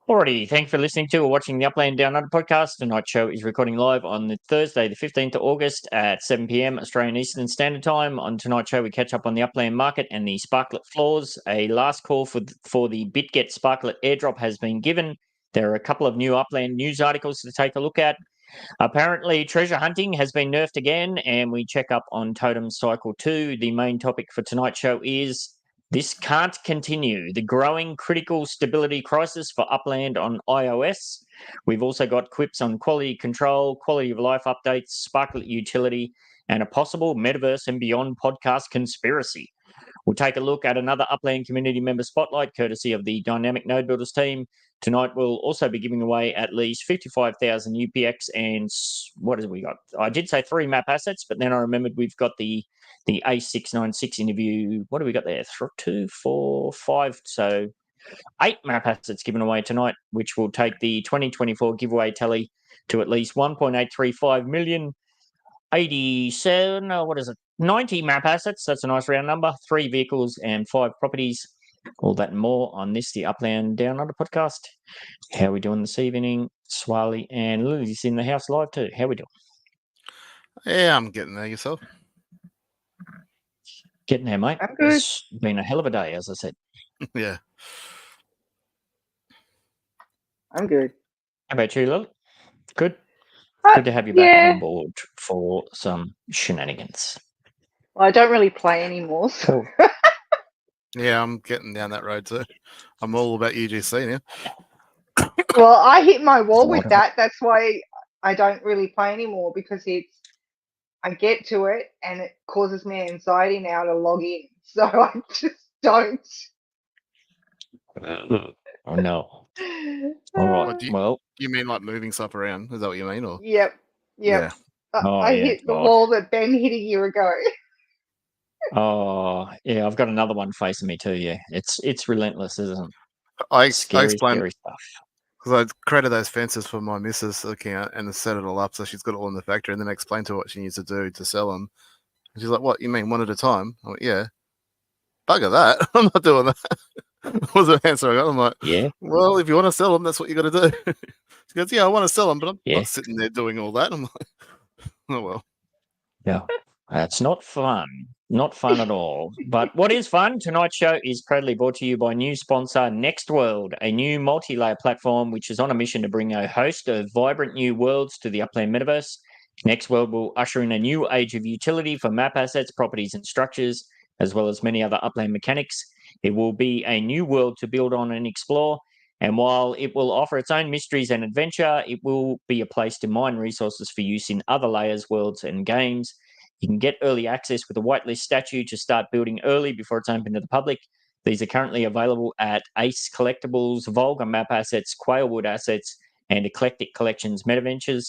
Alrighty, thanks for listening to or watching the Upland Down Under Podcast. Tonight's show is recording live on the Thursday, the 15th of August at 7 p.m. Australian Eastern Standard Time. On tonight's show, we catch up on the Upland market and the Sparklet floors. A last call for the Bitget Sparklet airdrop has been given. There are a couple of new Upland news articles to take a look at. Apparently, treasure hunting has been nerfed again, and we check up on Totems Cycle 2. The main topic for tonight's show is this can't continue. The growing critical stability crisis for Upland on iOS. We've also got QIPS on quality control, quality of life updates, Sparklet utility, and a possible Metaverse and Beyond podcast conspiracy. We'll take a look at another Upland community member spotlight, courtesy of the Dynamic Node Builders team. Tonight, we'll also be giving away at least 55,000 UPX and what have we got? I did say 3 map assets, but then I remembered we've got the A696 interview. What do we got there? 2, 4, 5. So 8 map assets given away tonight, which will take the 2024 giveaway tally to at least 1.835 million. 87, what is it? 90 map assets. That's a nice round number. 3 vehicles and 5 properties. All that and more on this, the Upland Down Under podcast. How are we doing this evening? Swally and Lily's in the house live too. How are we doing? Yeah, I'm getting there. Yourself? Getting there, mate. I'm good. It's been a hell of a day, as I said. Yeah. I'm good. How about you, Lily? Good? Good to have you back on board for some shenanigans. Well, I don't really play anymore. So. Yeah, I'm getting down that road too. I'm all about UGC now. Well, I hit my wall with that. That's why I don't really play anymore, because I get to it and it causes me anxiety now to log in. So I just don't. Oh, no. All right. You mean like moving stuff around? Is that what you mean? Or? Yep. Yeah. I hit the wall that Ben hit a year ago. Oh, yeah, I've got another one facing me too, yeah. It's relentless, isn't it? I explained scary stuff. Because I created those fences for my missus account and set it all up so she's got it all in the factory, and then I explained to her what she needs to do to sell them. And she's like, what, you mean one at a time? I went, yeah. Bugger that. I'm not doing that. Was the answer I got. I'm like, yeah. Well, if you want to sell them, that's what you got to do. She goes, yeah, I want to sell them, but I'm not sitting there doing all that. I'm like, oh, well. Yeah, that's not fun. Not fun at all. But what is fun? Tonight's show is proudly brought to you by new sponsor NextWorld, a new multi-layer platform which is on a mission to bring a host of vibrant new worlds to the Upland Metaverse. NextWorld will usher in a new age of utility for map assets, properties and structures, as well as many other Upland mechanics. It will be a new world to build on and explore. And while it will offer its own mysteries and adventure, it will be a place to mine resources for use in other layers, worlds, and games. You can get early access with a whitelist statue to start building early before it's open to the public. These are currently available at Ace Collectibles, Volga Map Assets, Quailwood Assets, and Eclectic Collections Metaventures.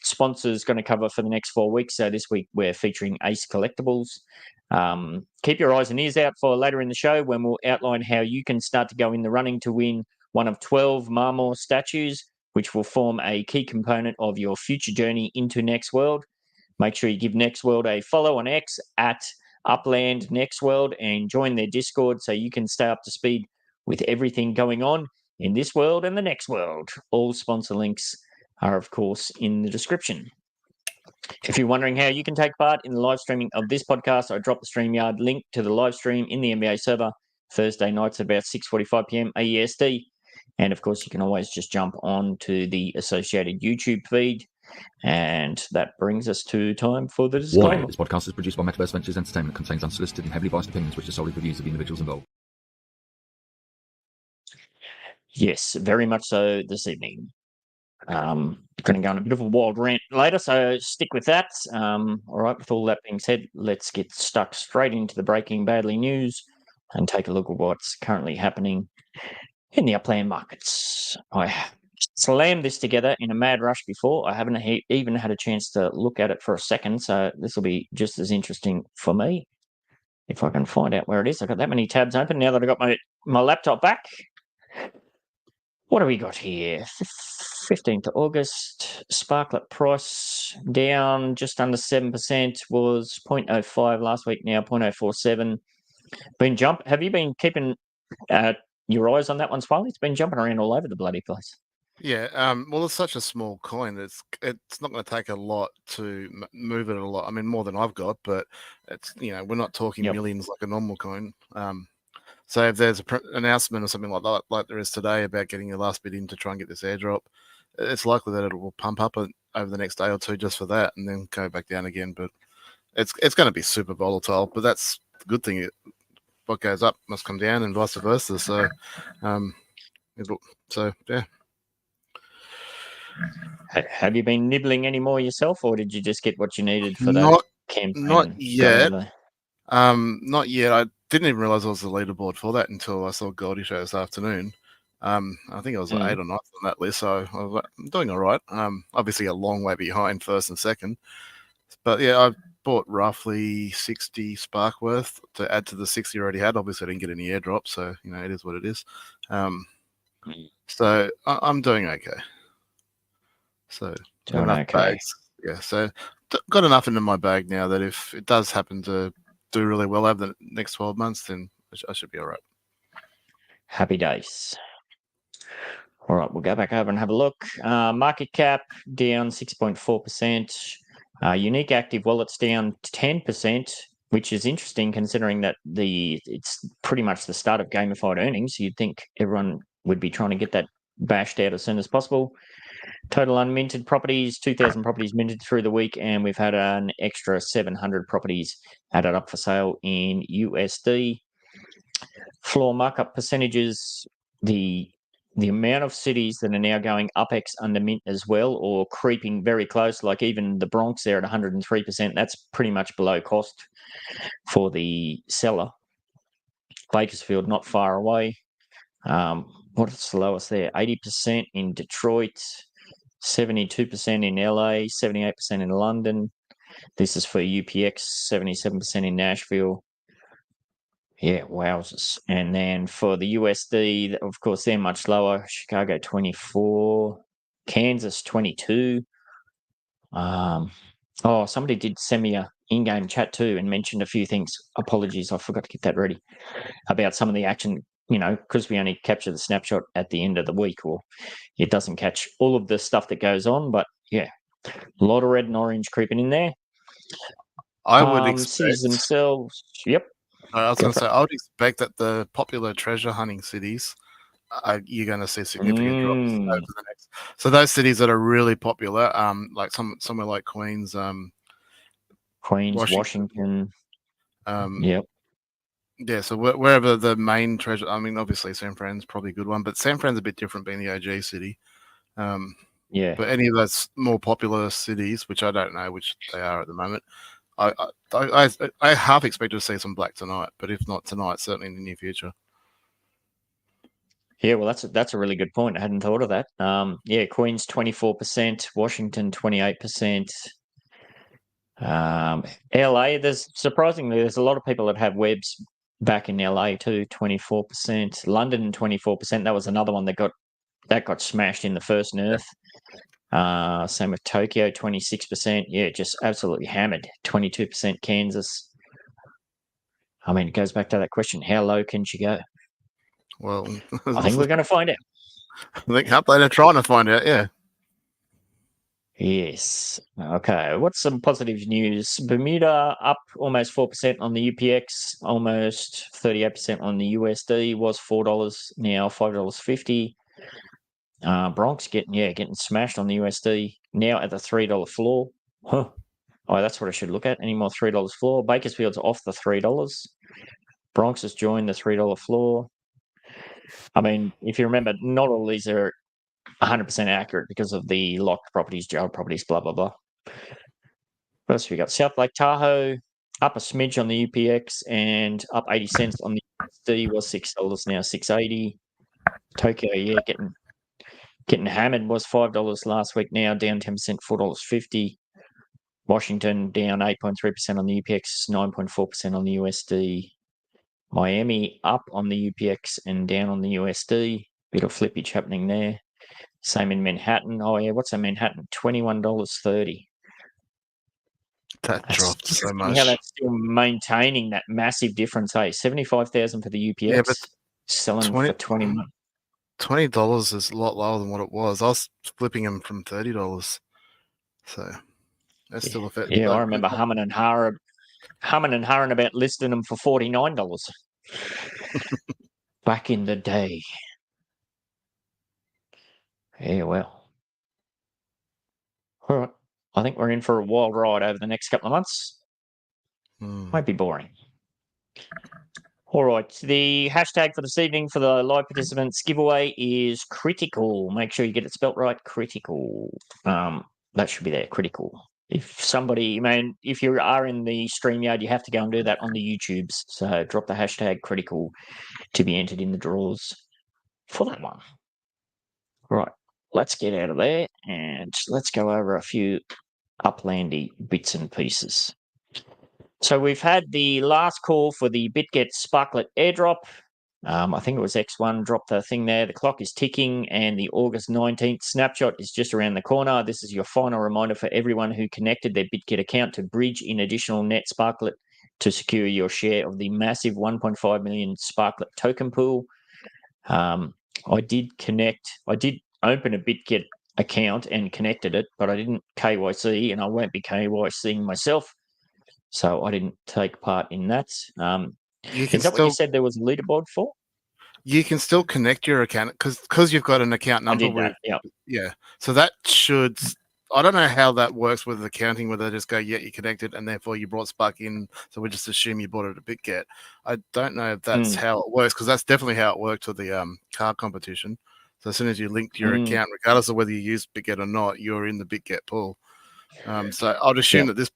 Sponsors going to cover for the next 4 weeks. So this week we're featuring Ace Collectibles. Keep your eyes and ears out for later in the show when we'll outline how you can start to go in the running to win one of 12 Marmor statues, which will form a key component of your future journey into NextWorld. Make sure you give NextWorld a follow on X at Upland NextWorld and join their Discord so you can stay up to speed with everything going on in this world and the next world. All sponsor links are, of course, in the description. If you're wondering how you can take part in the live streaming of this podcast, I dropped the StreamYard link to the live stream in the NBA server Thursday nights about 6:45 p.m. AEST. And, of course, you can always just jump on to the associated YouTube feed. And that brings us to time for the disclaimer. Warning, this podcast is produced by Metaverse Ventures Entertainment, contains unsolicited and heavily biased opinions which are solely the views of the individuals involved. Yes, very much so this evening. Going to go on a bit of a wild rant later, so stick with that. All right, with all that being said, let's get stuck straight into the breaking badly news and take a look at what's currently happening in the Upland markets. I slammed this together in a mad rush before. I haven't even had a chance to look at it for a second, so this will be just as interesting for me. If I can find out where it is. I've got that many tabs open now that I've got my laptop back. What do we got here? 15th of August, Sparklet price down just under 7%, was 0.05 last week, now 0.047. Have you been keeping your eyes on that one, Smiley? It's been jumping around all over the bloody place. Yeah. Well, it's such a small coin. It's not going to take a lot to move it a lot. I mean, more than I've got, but it's we're not talking millions like a normal coin. So if there's an announcement or something like that, like there is today, about getting your last bit in to try and get this airdrop, it's likely that it will pump up over the next day or two just for that, and then go back down again. But it's going to be super volatile. But that's the good thing. What goes up must come down, and vice versa. So, yeah. Have you been nibbling any more yourself, or did you just get what you needed for Not- that campaign? not yet. Going Not yet. I didn't even realize I was the leaderboard for that until I saw Goldie show this afternoon. I think I was like 8 or 9 on that list, so I was like, I'm doing all right. Obviously a long way behind first and second, but yeah, I bought roughly 60 spark worth to add to the 60 I already had. Obviously, I didn't get any airdrop, so it is what it is. So I'm doing okay. So Doing enough okay. bags. Yeah, so got enough into my bag now that if it does happen to do really well over the next 12 months, then I should be all right. Happy days. All right, we'll go back over and have a look. Market cap down 6.4%. Unique active wallets down 10%, which is interesting considering that it's pretty much the start of gamified earnings. You'd think everyone would be trying to get that bashed out as soon as possible. Total unminted properties, 2,000 properties minted through the week, and we've had an extra 700 properties added up for sale in USD. Floor markup percentages, the amount of cities that are now going UpX under mint as well, or creeping very close, like even the Bronx there at 103%, that's pretty much below cost for the seller. Bakersfield not far away. What's the lowest there? 80% in Detroit, 72% in LA, 78% in London. This is for UPX, 77% in Nashville. Yeah, wowzers. And then for the USD, of course, they're much lower. Chicago 24, Kansas 22. Somebody did send me a in-game chat too and mentioned a few things. Apologies, I forgot to get that ready. About some of the action, because we only capture the snapshot at the end of the week, or it doesn't catch all of the stuff that goes on. But yeah, a lot of red and orange creeping in there. I would expect cities themselves. Yep. I was going to say, I would expect that the popular treasure hunting cities, you're going to see significant drops over the next. So those cities that are really popular, like somewhere like Queens, Washington. Yep. Yeah, so wherever the main treasure, I mean, obviously San Fran's probably a good one, but San Fran's a bit different being the OG city. Yeah. But any of those more popular cities, which I don't know which they are at the moment, I half expect to see some black tonight, but if not tonight, certainly in the near future. Yeah, well, that's a really good point. I hadn't thought of that. Queens 24%, Washington 28%. LA, there's a lot of people that have webs back in LA too, 24%. London 24%. That was another one that got smashed in the first nerf. Same with Tokyo, 26%. Yeah, just absolutely hammered. 22% Kansas. I mean, it goes back to that question: how low can she go? Well, I think we're going to find out. I think they're trying to find out. Yeah. Yes. Okay. What's some positive news? Bermuda up almost 4% on the UPX, almost 38% on the USD. Was $4, now $5.50. Bronx getting smashed on the USD, now at the $3 floor. Huh. Oh, that's what I should look at. Any more $3 floor? Bakersfield's off the $3. Bronx has joined the $3 floor. I mean, if you remember, not all these are 100% accurate because of the locked properties, jail properties, blah, blah, blah. What else we got? South Lake Tahoe, up a smidge on the UPX and up 80 cents on the USD, was $6, now $6.80. Tokyo, yeah, getting hammered, was $5 last week, now down 10%, $4.50. Washington down 8.3% on the UPX, 9.4% on the USD. Miami up on the UPX and down on the USD. Bit of flippage happening there. Same in Manhattan. Oh yeah, what's a Manhattan? $21.30. That dropped so much. How that's still maintaining that massive difference, hey? 75,000 for the UPX. Yeah, but selling 20 for 20 months. $20 is a lot lower than what it was. I was flipping them from $30. So that's still effective. Yeah, I remember humming and hawing about listing them for $49 back in the day. Yeah, well. All right. I think we're in for a wild ride over the next couple of months. Might be boring. All right. The hashtag for this evening for the live participants giveaway is critical. Make sure you get it spelt right. Critical. That should be there. Critical. If somebody, if you are in the StreamYard, you have to go and do that on the YouTubes. So drop the hashtag critical to be entered in the draws for that one. Right. Let's get out of there and let's go over a few Uplandy bits and pieces. So we've had the last call for the Bitget Sparklet airdrop. I think it was X1 dropped the thing there. The clock is ticking and the August 19th snapshot is just around the corner. This is your final reminder for everyone who connected their Bitget account to bridge in additional net Sparklet to secure your share of the massive 1.5 million Sparklet token pool. I did open a Bitget account and connected it, but I didn't KYC and I won't be KYCing myself. So I didn't take part in that. Is that what you said there was a leaderboard for? You can still connect your account because you've got an account number. I did that, yeah. So that should. I don't know how that works with accounting, whether they just go, yeah, you connected, and therefore you brought Spark in. So we just assume you bought it at Bitget. I don't know if that's how it works, because that's definitely how it worked with the car competition. So as soon as you linked your account, regardless of whether you use Bitget or not, you're in the Bitget pool. So I'd assume that this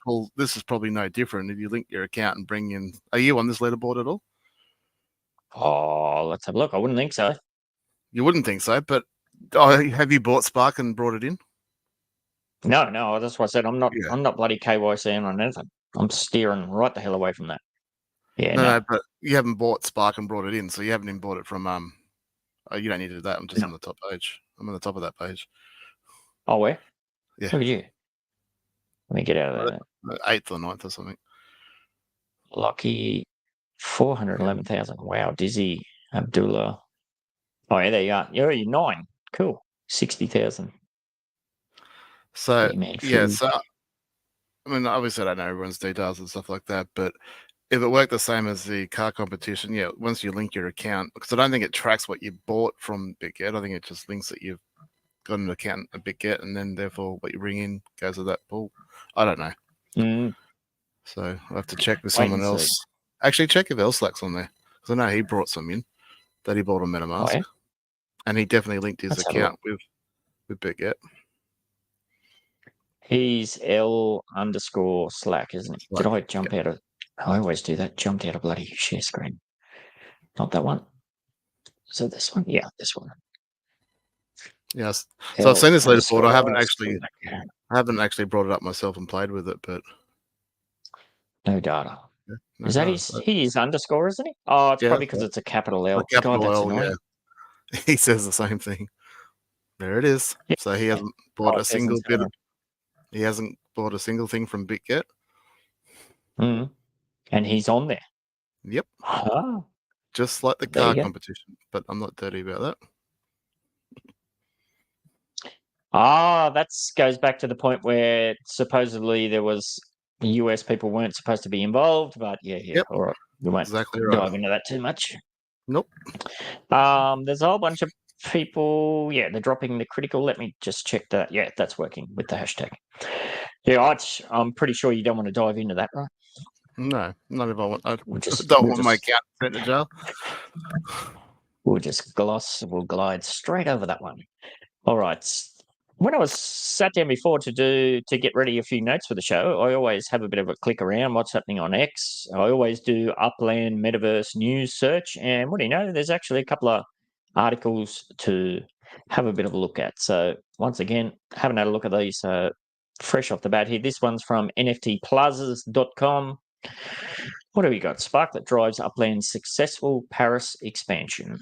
is probably no different. If you link your account and bring in, are you on this leaderboard at all? Oh, let's have a look. I wouldn't think so. You wouldn't think so, but have you bought Spark and brought it in? No. That's what I said. I'm not bloody KYCing on anything. I'm steering right the hell away from that. Yeah. No, but you haven't bought Spark and brought it in, so you haven't even bought it from. Oh, you don't need to do that. I'm just on the top page. I'm on the top of that page. Oh, where? Yeah. Look at you. Let me get out of there. 8th or 9th or something. Lucky 411,000. Wow, Dizzy Abdullah. Oh, yeah, there you are. You're 9. Cool. 60,000. So, so I mean, obviously, I don't know everyone's details and stuff like that, but if it worked the same as the car competition, once you link your account, because I don't think it tracks what you bought from Bitget. I think it just links that you've got an account at Bitget, and then therefore what you bring in goes to that pool. I don't know. So I'll have to check with someone else. Actually, check if Elslack's on there, because I know he brought some in that he bought on MetaMask, and he definitely linked his account with Bitget. He's L_Slack, isn't he? Did I jump out of? I always do that. Jumped out of bloody share screen. Not that one. So this one, this one. Yes. So I've seen this leaderboard. I haven't actually brought it up myself and played with it, but no data. Yeah, is that his underscore, isn't he? Oh, it's probably because it's a capital L. Capital L, yeah. He says the same thing. There it is. Yeah. So he hasn't bought a single bit. He hasn't bought a single thing from Bitget. And he's on there. Yep. Just like the car competition, but I'm not dirty about that. That goes back to the point where supposedly there was US people weren't supposed to be involved, but Yep. All right. We won't dive into that too much. Nope. There's a whole bunch of people. Yeah, they're dropping the critical. Let me just check that. Yeah, that's working with the hashtag. Yeah, I'm pretty sure you don't want to dive into that, right? No, not if I want. I don't want my account sent to jail. We'll glide straight over that one. All right. When I was sat down before to get ready a few notes for the show, I always have a bit of a click around what's happening on X. I always do Upland Metaverse news search, and what do you know? There's actually a couple of articles to have a bit of a look at. once again, haven't had a look at these fresh off the bat here. This one's from NFTplazas.com. What have we got? Sparklet drives Upland's successful Paris expansion.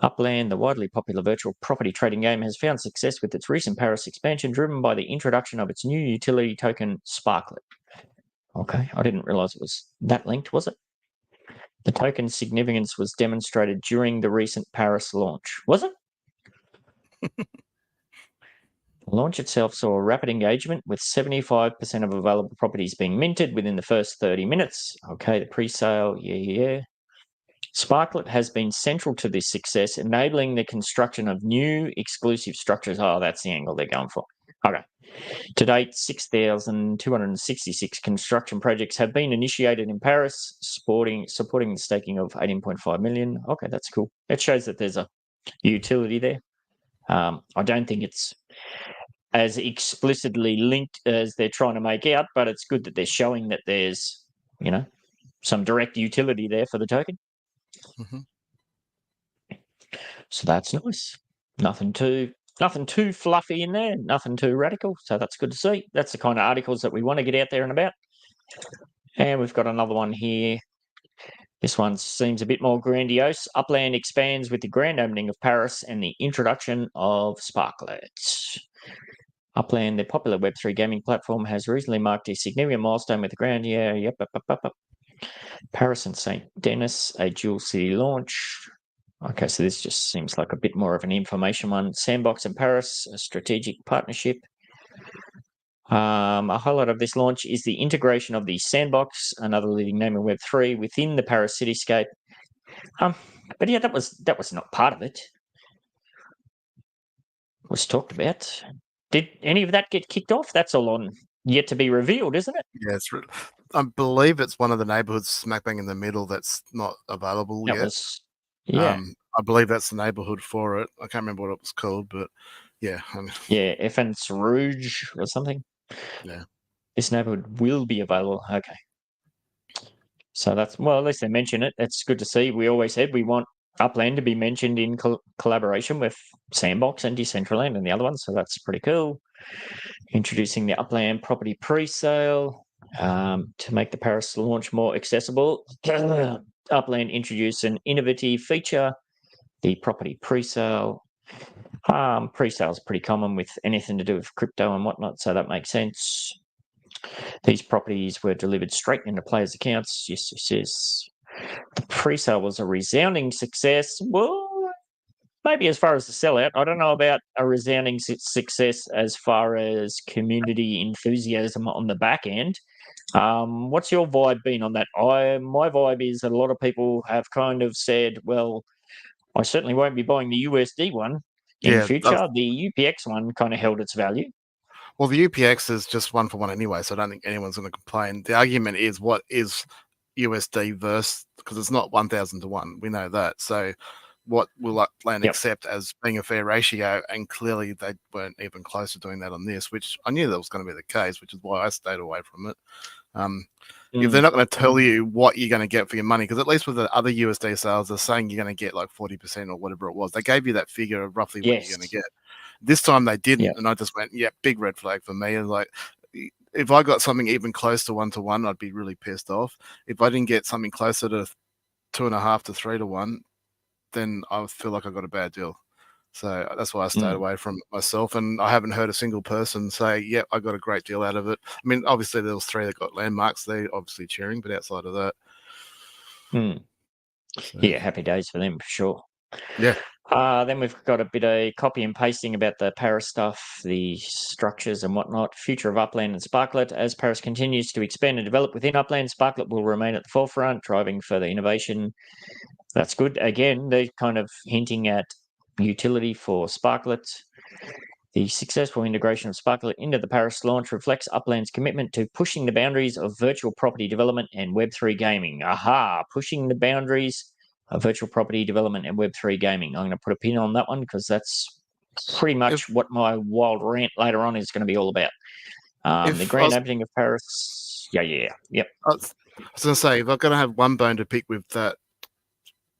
Upland, the widely popular virtual property trading game, has found success with its recent Paris expansion, driven by the introduction of its new utility token, Sparklet. Okay, I didn't realize it was that linked, was it? The token's significance was demonstrated during the recent Paris launch. Was it? The launch itself saw a rapid engagement with 75% of available properties being minted within the first 30 minutes. Okay, the pre-sale, yeah. Sparklet has been central to this success, enabling the construction of new exclusive structures. Oh, that's the angle they're going for. Okay. To date, 6,266 construction projects have been initiated in Paris, supporting the staking of 18.5 million. Okay, that's cool. It shows that there's a utility there. I don't think it's as explicitly linked as they're trying to make out, but it's good that they're showing that there's, some direct utility there for the token. Mm-hmm. So that's nice. Nothing too fluffy in there, nothing too radical. So that's good to see. That's the kind of articles that we want to get out there and about. And we've got another one here. This one seems a bit more grandiose. Upland expands with the grand opening of Paris and the introduction of Sparklet. Upland, the popular Web3 gaming platform, has recently marked a significant milestone with the grand. Paris and St. Denis, a dual city launch. Okay, so this just seems like a bit more of an information one. Sandbox and Paris, a strategic partnership. A highlight of this launch is the integration of the Sandbox, another leading name in Web3, within the Paris cityscape. But yeah, that was not part of it. It was talked about. Did any of that get kicked off? That's all on yet to be revealed, isn't it? Yeah, I believe it's one of the neighborhoods smack bang in the middle that's not available yet. I believe that's the neighborhood for it. I can't remember what it was called, but yeah. Effens Rouge or something. Yeah. This neighborhood will be available. Okay. So at least they mention it. It's good to see. We always said we want Upland to be mentioned in collaboration with Sandbox and Decentraland and the other ones. So that's pretty cool. Introducing the Upland property pre-sale to make the Paris launch more accessible. Upland introduced an innovative feature, the property pre-sale. Pre-sale is pretty common with anything to do with crypto and whatnot, so that makes sense. These properties were delivered straight into players' accounts. Yes. The pre-sale was a resounding success. Well, maybe as far as the sellout. I don't know about a resounding success as far as community enthusiasm on the back end. What's your vibe been on that? My vibe is that a lot of people have kind of said, well, I certainly won't be buying the USD one in future. The UPX one kind of held its value. Well, the UPX is just one for one anyway, so I don't think anyone's going to complain. The argument is what is USD versus, because it's not 1,000 to 1. We know that. So what will Upland accept as being a fair ratio? And clearly they weren't even close to doing that on this, which I knew that was going to be the case, which is why I stayed away from it. If they're not going to tell you what you're going to get for your money, because at least with the other USD sales, they're saying you're going to get like 40% or whatever it was. They gave you that figure of roughly what you're going to get. This time they didn't, and I just went, big red flag for me. And like, if I got something even close to 1-to-1, I'd be really pissed off. If I didn't get something closer to 2.5 to 3-to-1, then I feel like I got a bad deal. So that's why I stayed away from it myself. And I haven't heard a single person say, yep, I got a great deal out of it. I mean, obviously there was 3 that got landmarks. They're obviously cheering, but outside of that. So. Yeah, happy days for them, for sure. Yeah. Then we've got a bit of copy and pasting about the Paris stuff, the structures and whatnot. Future of Upland and Sparklet. As Paris continues to expand and develop within Upland, Sparklet will remain at the forefront, driving further innovation. That's good. Again, they're kind of hinting at utility for Sparklet. The successful integration of Sparklet into the Paris launch reflects Upland's commitment to pushing the boundaries of virtual property development and Web3 gaming. Pushing the boundaries of virtual property development and Web3 gaming. I'm going to put a pin on that one because that's pretty much what my wild rant later on is going to be all about. The grand opening of Paris. Yep. I was going to say, if I'm going to have one bone to pick with that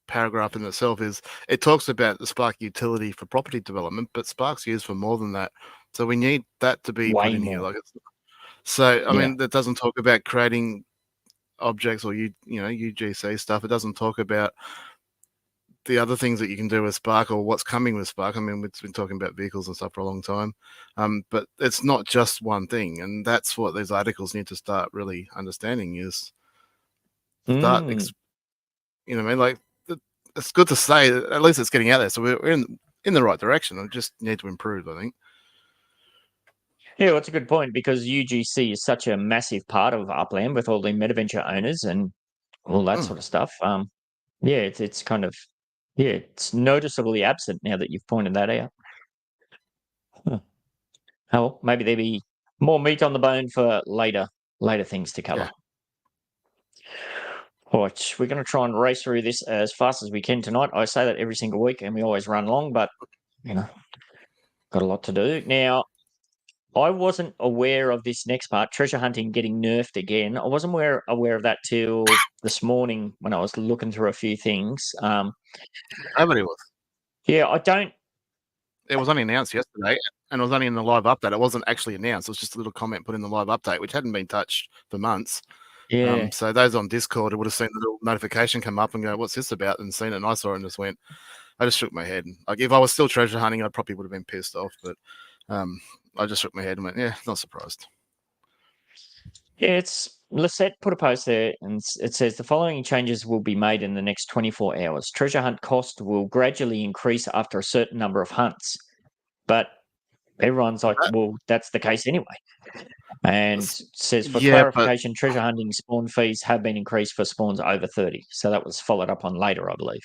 paragraph in itself, is it talks about the Spark utility for property development, but Spark's used for more than that. So we need that to be put in here. I mean, that doesn't talk about creating objects or UGC stuff. It doesn't talk about the other things that you can do with Spark or what's coming with Spark. I mean, we've been talking about vehicles and stuff for a long time, but it's not just one thing, and that's what these articles need to start really understanding is You know what I mean? Like, it's good to say that at least it's getting out there. So we're in the right direction. We just need to improve, I think. Yeah, well, it's a good point because UGC is such a massive part of Upland with all the MetaVenture owners and all that sort of stuff. Yeah, it's kind of it's noticeably absent now that you've pointed that out. Huh. Oh, maybe there'll be more meat on the bone for later things to cover. Yeah. All right, we're going to try and race through this as fast as we can tonight. I say that every single week, and we always run long, but got a lot to do now. I wasn't aware of this next part, treasure hunting getting nerfed again. I wasn't aware of that till this morning when I was looking through a few things. Nobody was. Yeah, I don't. It was only announced yesterday, and it was only in the live update. It wasn't actually announced. It was just a little comment put in the live update, which hadn't been touched for months. Yeah. So those on Discord would have seen the little notification come up and go, "What's this about?" and seen it. And I saw it and just went. I just shook my head. Like, if I was still treasure hunting, I probably would have been pissed off. But I just shook my head and went, "Yeah, not surprised." Yeah, Lisette put a post there, and it says the following changes will be made in the next 24 hours. Treasure hunt cost will gradually increase after a certain number of hunts, but everyone's like, well, that's the case anyway. And it says for clarification, treasure hunting spawn fees have been increased for spawns over 30. So that was followed up on later, I believe.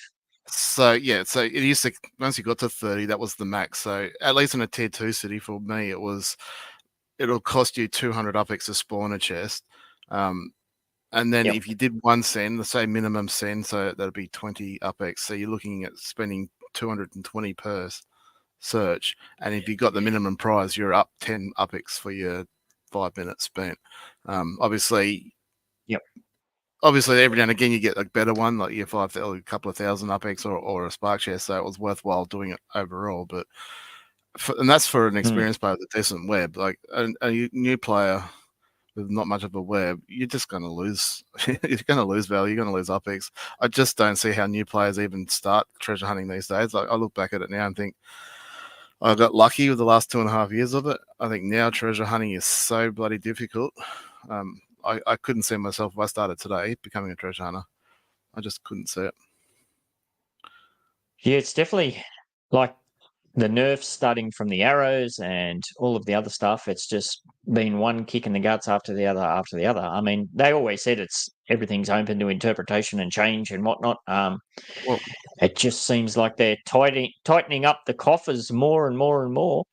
So yeah, so it used to, once you got to 30, that was the max. So at least in a tier 2 city for me, it'll cost you 200 UPX to spawn a chest. And then if you did one send, let's say minimum send, so that'd be 20 UPX. So you're looking at spending 220 per search. And if you got the minimum prize, you're up 10 UPX for your 5 minutes spent. Obviously, every now and again you get a better one, like your 5,000, a couple of thousand UPX or a spark share. So it was worthwhile doing it overall. But and that's for an experienced player with a decent web. Like a new player with not much of a web, you're just going to lose. You're going to lose value. You're going to lose UPX. I just don't see how new players even start treasure hunting these days. Like, I look back at it now and think I got lucky with the last 2.5 years of it. I think now treasure hunting is so bloody difficult. I couldn't see myself if I started today becoming a treasure hunter. I just couldn't see it. Yeah, it's definitely like the nerfs starting from the arrows and all of the other stuff. It's just been one kick in the guts after the other after the other. I mean, they always said everything's open to interpretation and change and whatnot. It just seems like they're tightening up the coffers more and more and more.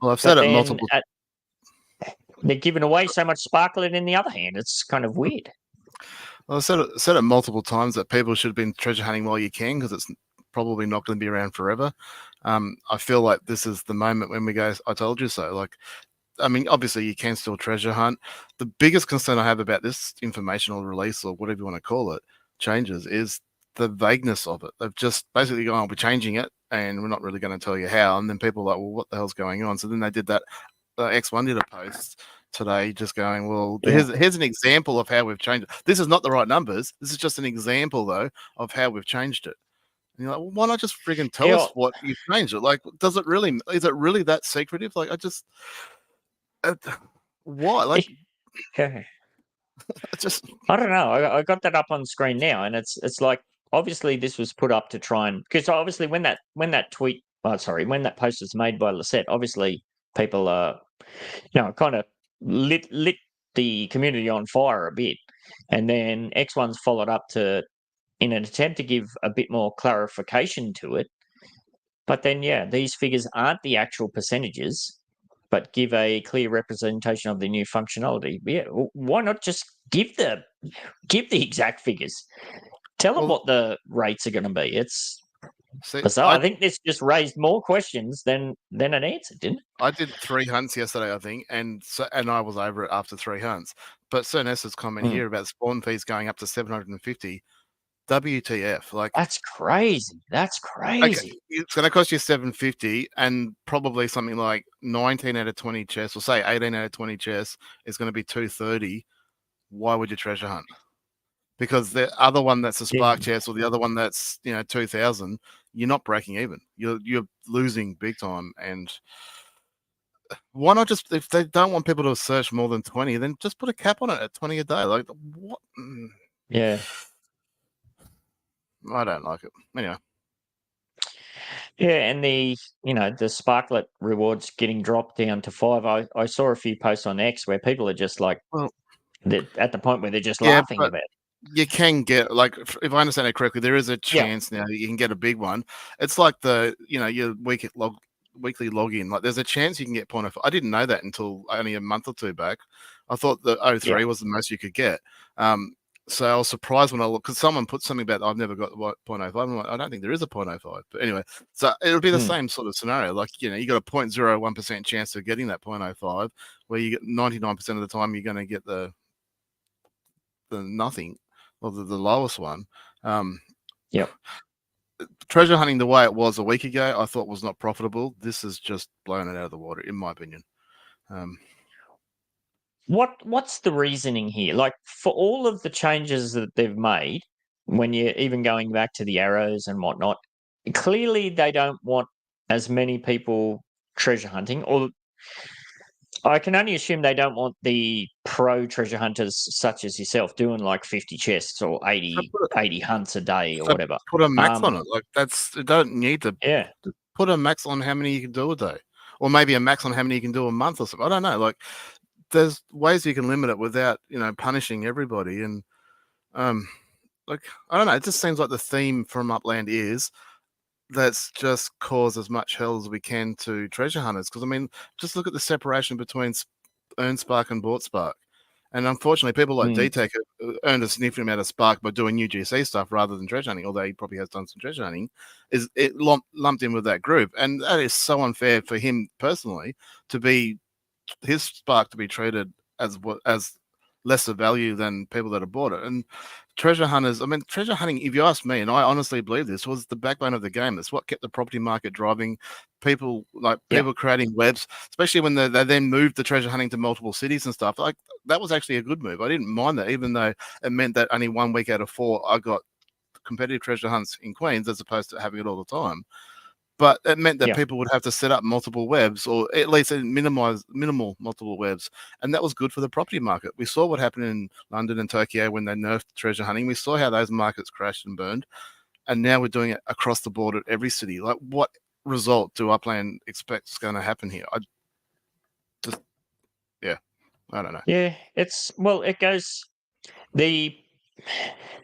Well, I've said it multiple. They're giving away so much Sparklet in the other hand. It's kind of weird. Well, I've said it multiple times that people should have been treasure hunting while you can, because it's probably not going to be around forever. I feel like this is the moment when we go, I told you so. Like, I mean, obviously you can still treasure hunt. The biggest concern I have about this informational release, or whatever you want to call it, changes, is the vagueness of it. They've just basically gone, we're changing it and we're not really going to tell you how. And then people are like, well, what the hell's going on? So then they did that. X1 did a post today just going, well, here's an example of how we've changed it. This is not the right numbers. This is just an example, though, of how we've changed it. And you're like, well, why not just friggin' tell us what you've changed it? Like, is it really that secretive? Like, why? Like, I don't know. I got that up on screen now, and it's like, obviously this was put up to try and, because obviously when that post was made by Lisette, obviously people kind of lit the community on fire a bit, and then X1's followed up in an attempt to give a bit more clarification to it. But then, these figures aren't the actual percentages, but give a clear representation of the new functionality. Yeah, why not just give the exact figures? Tell them what the rates are going to be. It's bizarre. I think this just raised more questions than it answered, didn't it? I did 3 hunts yesterday, I think, and I was over it after 3 hunts. But Sir Nessa's comment here about spawn fees going up to 750. WTF? Like, that's crazy. That's crazy. Okay, it's going to cost you 750, and probably something like 19 out of 20 chests, or say 18 out of 20 chests, is going to be 230. Why would you treasure hunt? Because the other one that's a spark chest, or the other one that's 2,000, you're not breaking even. You're losing big time. And why not just, if they don't want people to search more than 20, then just put a cap on it at 20 a day. Like, what? Yeah. I don't like it. Anyway, Yeah, and the Sparklet rewards getting dropped down to 5. I saw a few posts on X where people are just like well, they're at the point where they're just yeah, laughing but about it. you can get, like, if I understand it correctly, there is a Yeah. chance now that you can get a big one. It's like your weekly login. Like, there's a chance you can get 0.05. I didn't know that until only a month or two back. I thought the 03 Yeah. was the most you could get. So I was surprised when I looked, because someone put something about I've never got 0.05. I'm like, I don't think there is a 0.05. But anyway, so it'll be the same sort of scenario. Like, you got a 0.01% chance of getting that 0.05, where you get 99% of the time you're going to get the nothing, or the lowest one. Yep. Treasure hunting the way it was a week ago, I thought was not profitable. This has just blown it out of the water, in my opinion. What's the reasoning here? Like, for all of the changes that they've made, when you're even going back to the arrows and whatnot, clearly they don't want as many people treasure hunting, or I can only assume they don't want the pro treasure hunters such as yourself doing like 50 chests or 80 hunts a day or So whatever. put a max on it. Like, it don't need to Yeah. put a max on how many you can do a day, or maybe a max on how many you can do a month or something. I don't know. Like, there's ways you can limit it without punishing everybody. And like, I don't know. It just seems like the theme from Upland is let's just cause as much hell as we can to treasure hunters. Because I mean, just look at the separation between earned spark and bought spark. And unfortunately, people like DTech have earned a significant amount of spark by doing UGC stuff rather than treasure hunting, although he probably has done some treasure hunting. Is it lumped in with that group? And that is so unfair for him personally, to be his spark to be treated as lesser value than people that have bought it. And treasure hunters, I mean, treasure hunting, if you ask me, and I honestly believe this, was the backbone of the game. It's what kept the property market driving. People creating webs, especially when they then moved the treasure hunting to multiple cities and stuff. Like, that was actually a good move. I didn't mind that, even though it meant that only 1 week out of 4 I got competitive treasure hunts in Queens as opposed to having it all the time. But it meant that people would have to set up multiple webs, or at least minimal multiple webs. And that was good for the property market. We saw what happened in London and Tokyo when they nerfed treasure hunting. We saw how those markets crashed and burned. And now we're doing it across the board at every city. Like, what result do Upland expect is going to happen here? I don't know. Yeah, it goes.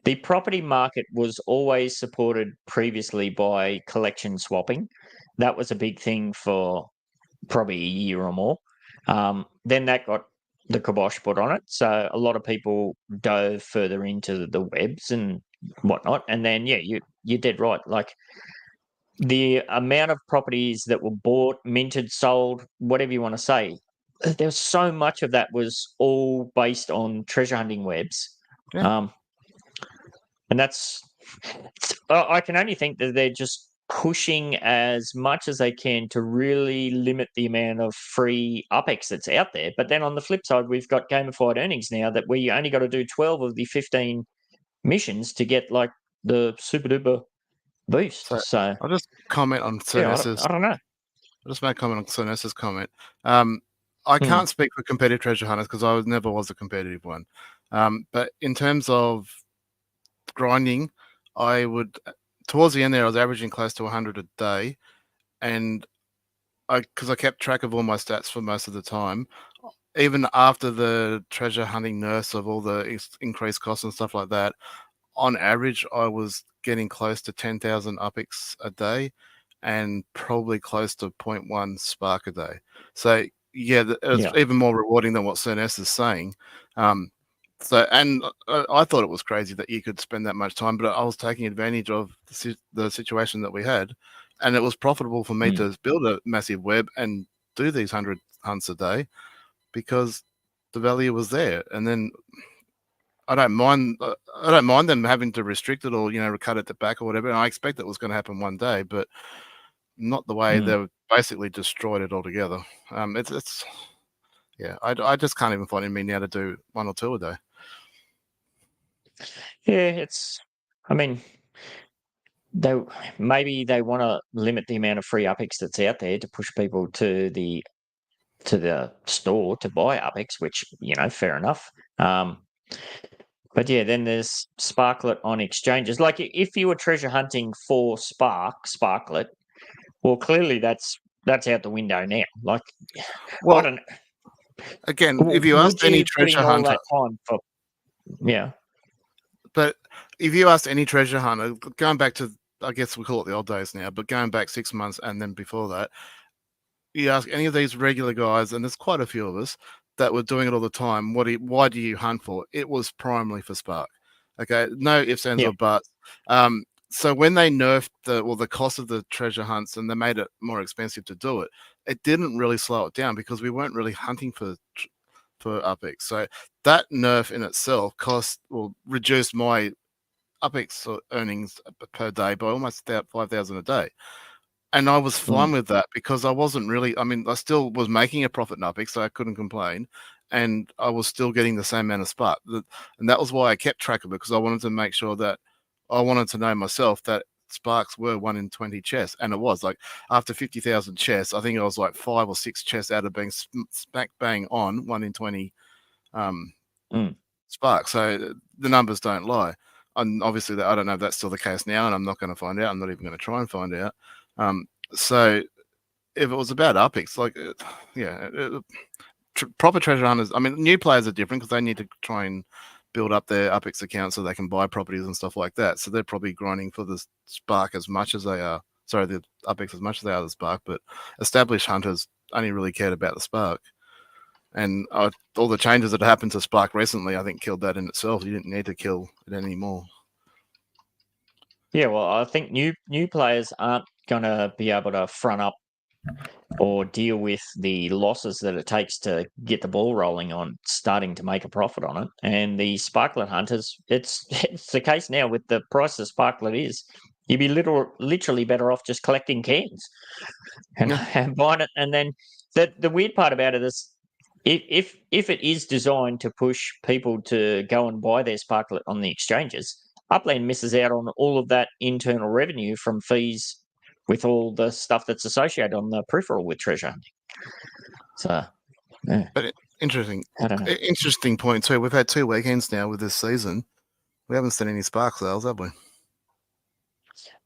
The property market was always supported previously by collection swapping. That was a big thing for probably a year or more. Then that got the kibosh put on it. So a lot of people dove further into the webs and whatnot. And then, you're dead right. Like, the amount of properties that were bought, minted, sold, whatever you want to say, there's so much of that was all based on treasure hunting webs. Yeah. And that's, I can only think that they're just pushing as much as they can to really limit the amount of free UPX that's out there. But then on the flip side, we've got gamified earnings now that we only got to do 12 of the 15 missions to get like the super duper boost. So I'll just comment on I don't know. I'll just make a comment on Sones's comment. I can't speak for competitive treasure hunters because I never was a competitive one. But in terms of grinding, I would, towards the end there, I was averaging close to 100 a day. And because I kept track of all my stats for most of the time, even after the treasure hunting nurse of all the increased costs and stuff like that, on average, I was getting close to 10,000 UPX a day and probably close to 0.1 spark a day. So, it's even more rewarding than what Cerness is saying. And I thought it was crazy that you could spend that much time, but I was taking advantage of the situation that we had, and it was profitable for me to build a massive web and do these 100 hunts a day because the value was there. And then I don't mind them having to restrict it or cut it back or whatever. And I expect it was going to happen one day, but not the way they've basically destroyed it altogether. I just can't even find in me now to do 1 or 2 a day. Yeah, I mean, maybe they want to limit the amount of free UPX that's out there to push people to the store to buy UPX, which fair enough. But But yeah, then there's Sparklet on exchanges. Like if you were treasure hunting for Sparklet, well, clearly that's out the window now. Like, I Well, don't. again, if you Would asked any you put treasure in all hunter, that time for? Yeah. but if you asked any treasure hunter, going back to, I guess we call it the old days now, but going back 6 months and then before that, you ask any of these regular guys, and there's quite a few of us that were doing it all the time. Why do you hunt for? It was primarily for Spark. Okay, no ifs, ands, or buts. So when they nerfed the cost of the treasure hunts and they made it more expensive to do it, it didn't really slow it down because we weren't really hunting for UpX. So that nerf in itself reduced my UpX earnings per day by almost about 5,000 a day. And I was fine with that because I wasn't really, I still was making a profit in UpX, so I couldn't complain. And I was still getting the same amount of Spark. And that was why I kept track of it, because I wanted to make sure that I wanted to know myself that Sparks were 1 in 20 chests. And it was like after 50,000 chests, I think I was like 5 or 6 chests out of being smack bang on 1 in 20 Sparks. So the numbers don't lie. And obviously, I don't know if that's still the case now, and I'm not going to find out. I'm not even going to try and find out. So if it was about UpX, proper treasure hunters, new players are different because they need to try and build up their UpX account so they can buy properties and stuff like that. So they're probably grinding for the Spark as much as they are. Sorry, the UpX as much as they are the Spark, but established hunters only really cared about the Spark. And all the changes that happened to Spark recently, I think, killed that in itself. You didn't need to kill it anymore. Yeah, well, I think new players aren't going to be able to front up or deal with the losses that it takes to get the ball rolling on starting to make a profit on it. And the Sparklet hunters, it's the case now with the price of Sparklet is. You'd be literally better off just collecting cans and buying it. And then the weird part about it is, if it is designed to push people to go and buy their Sparklet on the exchanges, Upland misses out on all of that internal revenue from fees with all the stuff that's associated on the peripheral with treasure hunting. So, yeah. But interesting point too. We've had 2 weekends now with this season. We haven't seen any Spark sales, have we?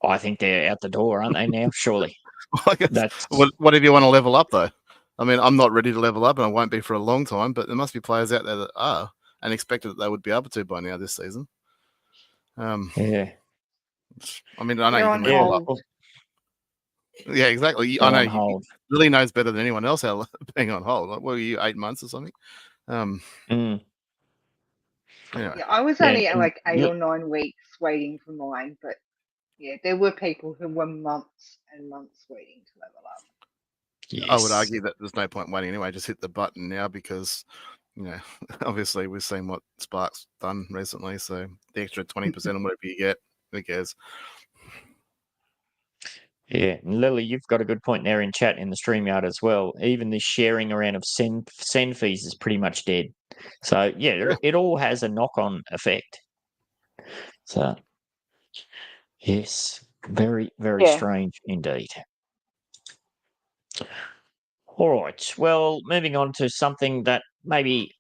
I think they're out the door, aren't they now? Surely. What if you want to level up though? I'm not ready to level up, and I won't be for a long time. But there must be players out there that are, and expected that they would be able to by now this season. Yeah. I know you can level up. Yeah, exactly. I know Lily knows better than anyone else how being on hold. Like, what were you, 8 months or something? Anyway. Yeah, I was only like 8 or 9 weeks waiting for mine, but yeah, there were people who were months and months waiting to level up. Yes. I would argue that there's no point waiting anyway. Just hit the button now because, obviously we've seen what Spark's done recently. So the extra 20% on whatever you get, who cares? Yeah, and Lily, you've got a good point there in chat in the StreamYard as well. Even the sharing around of send fees is pretty much dead. So yeah, it all has a knock-on effect. So yes, very, very strange indeed. All right. Well, moving on to something that maybe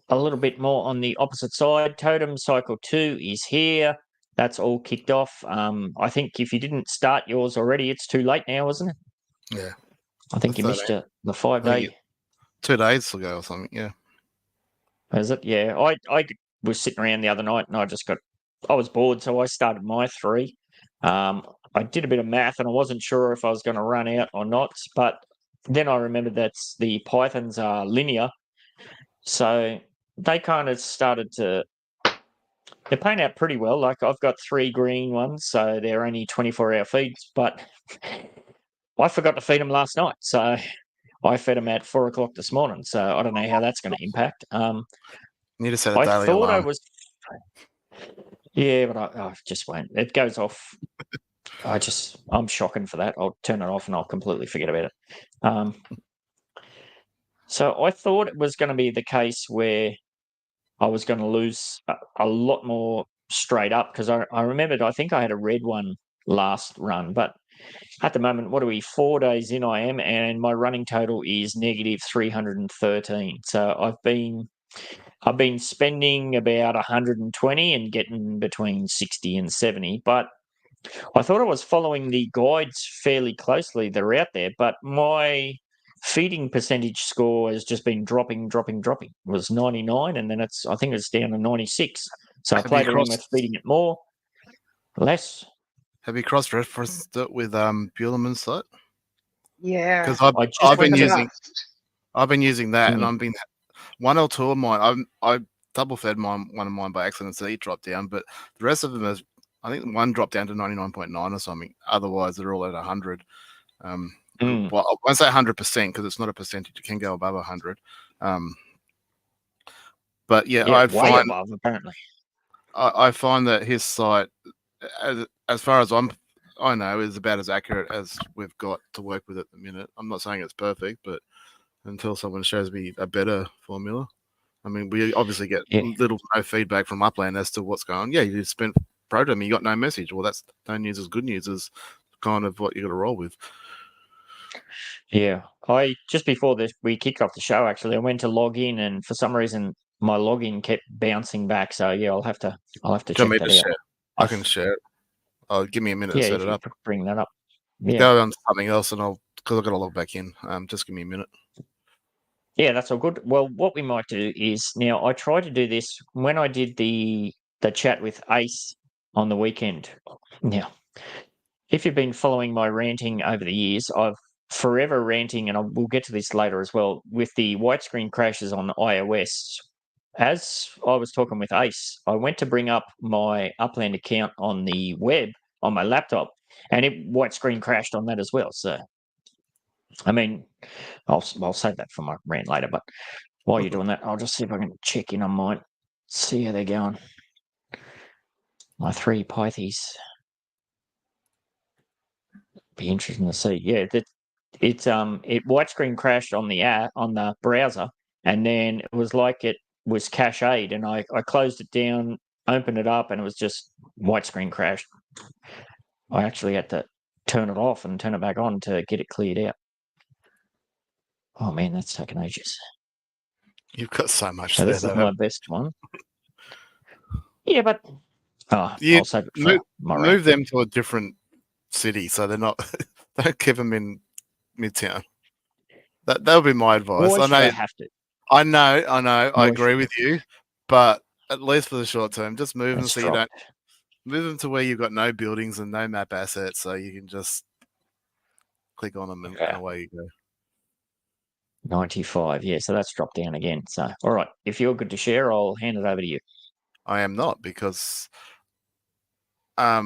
a little bit more on the opposite side. Totems Cycle 2 is here. That's all kicked off. I think if you didn't start yours already, it's too late now, isn't it? Yeah. I think you missed the 5-day. 2 days ago or something, yeah. Is it? Yeah. I was sitting around the other night and I was bored, so I started my 3. I did a bit of math and I wasn't sure if I was going to run out or not, but then I remembered that the Pythons are linear. So they kind of started to... They're paying out pretty well. Like, I've got 3 green ones, so they're only 24-hour feeds, but I forgot to feed them last night. So I fed them at 4 o'clock this morning. So I don't know how that's going to impact. Need to set a daily alarm. Yeah, but I just won't. It goes off. I'm shocking for that. I'll turn it off and I'll completely forget about it. So I thought it was going to be the case where I was going to lose a lot more straight up because I remembered, I think I had a red one last run, but at the moment, 4 days in I am, and my running total is negative 313. So I've been I've been spending about 120 and getting between 60 and 70, but I thought I was following the guides fairly closely that are out there, but my feeding percentage score has just been dropping. It was 99, and then I think it's down to 96. So I Have you played around with crossed- feeding it more, less. Have you cross-referenced it with Buellerman's site? Yeah. Because I just I've went been to using that, and Mm. I've been one or two of mine. I double fed one of mine by accident, so it dropped down. But the rest of them is, I think one dropped down to 99.9 or something. Otherwise, they're all at 100. Well, I won't say 100% because it's not a percentage. It can go above 100. But yeah, way above apparently. I find that his site, as far as I know, is about as accurate as we've got to work with at the minute. I'm not saying it's perfect, but until someone shows me a better formula. I mean, we obviously get little to no feedback from Upland as to what's going on. Yeah, you spent Protom, you got no message. Well, that's no news is good news is kind of what you got to roll with. Yeah, I just before we kicked off the show, actually, I went to log in, and for some reason my login kept bouncing back. So yeah, I'll have to check that out. Share? I can share it. Give me a minute to set it up. Bring that up. Yeah. Go on to something else, and because I've got to log back in. Just give me a minute. Yeah, that's all good. Well, what we might do is now I tried to do this when I did the chat with Ace on the weekend. Now, if you've been following my ranting over the years, I've forever ranting, and we'll get to this later as well, with the white screen crashes on iOS. As I was talking with Ace, I went to bring up my Upland account on the web on my laptop, and it white screen crashed on that as well. So, I mean, I'll save that for my rant later. But while you're doing that, I'll just see if I can check in on mine, see how they're going. My 3 Pythes. Be interesting to see. Yeah, it white screen crashed on the app on the browser, and then it was like it was cached, and I closed it down, opened it up, and it was just white screen crashed. I actually had to turn it off and turn it back on to get it cleared out. Oh man, that's taken ages. You've got so much So there. this is my best one. Yeah, but I'll save it for my move them to a different city so they're not. Don't keep them in Midtown. That would be my advice. Why I should know. I have to? I know. I agree with you, but at least for the short term, just move them so you don't move them to where you've got no buildings and no map assets, so you can just click on them and away you go. 95, yeah. So that's dropped down again. So all right, if you're good to share, I'll hand it over to you. I am not because I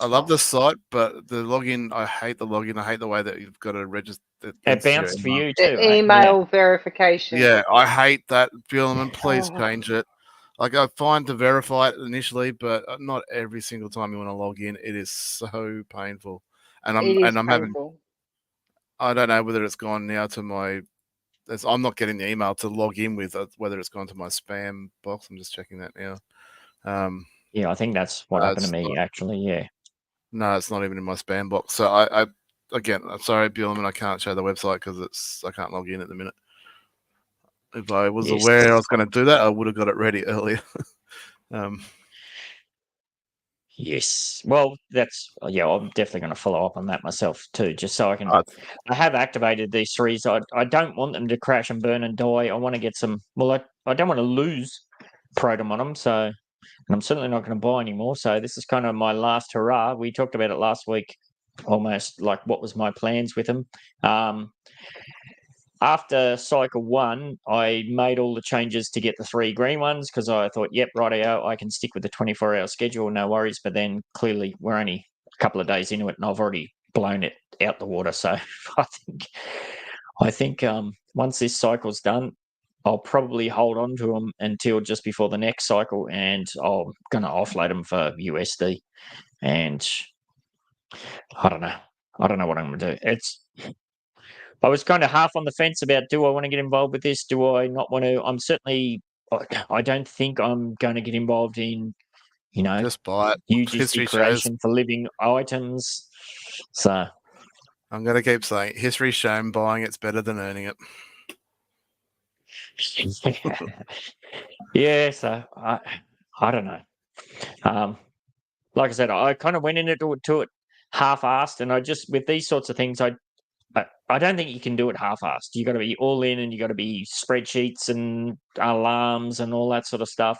love the site, but the login, I hate the login. I hate the way that you've got to register. It bounced for you too. The email verification. Yeah, I hate that, Buellerman. Please change it. Like, I find to verify it initially, but not every single time you want to log in. It is so painful, and I'm having. I don't know whether it's gone now to my. I'm not getting the email to log in with whether it's gone to my spam box. I'm just checking that now. Yeah, I think that's what happened to me, actually. Yeah. No, it's not even in my spam box. So I again, I'm sorry, Buellerman, I can't show the website because I can't log in at the minute. If I was aware I was going to do that, I would have got it ready earlier. Yes. Well, I'm definitely going to follow up on that myself too, just so I can. I have activated these 3s. I don't want them to crash and burn and die. I want to get some. Well, I don't want to lose Protom on them, so, and I'm certainly not going to buy anymore. So this is kind of my last hurrah. We talked about it last week, almost like what was my plans with them. After cycle 1, I made all the changes to get the 3 green ones because I thought, yep, rightio, I can stick with the 24-hour schedule, no worries. But then clearly we're only a couple of days into it, and I've already blown it out the water. So I think once this cycle's done, I'll probably hold on to them until just before the next cycle, and I'm going to offload them for USD. And I don't know what I'm going to do. I was kind of half on the fence about, do I want to get involved with this? Do I not want to? I don't think I'm going to get involved in, just buy it. UGC creation for living items. So I'm going to keep saying history's shown buying it's better than earning it. Yeah, so I don't know. Like I said, I kind of went into it half-assed, and I just with these sorts of things, I don't think you can do it half-assed. You got to be all in, and you got to be spreadsheets and alarms and all that sort of stuff.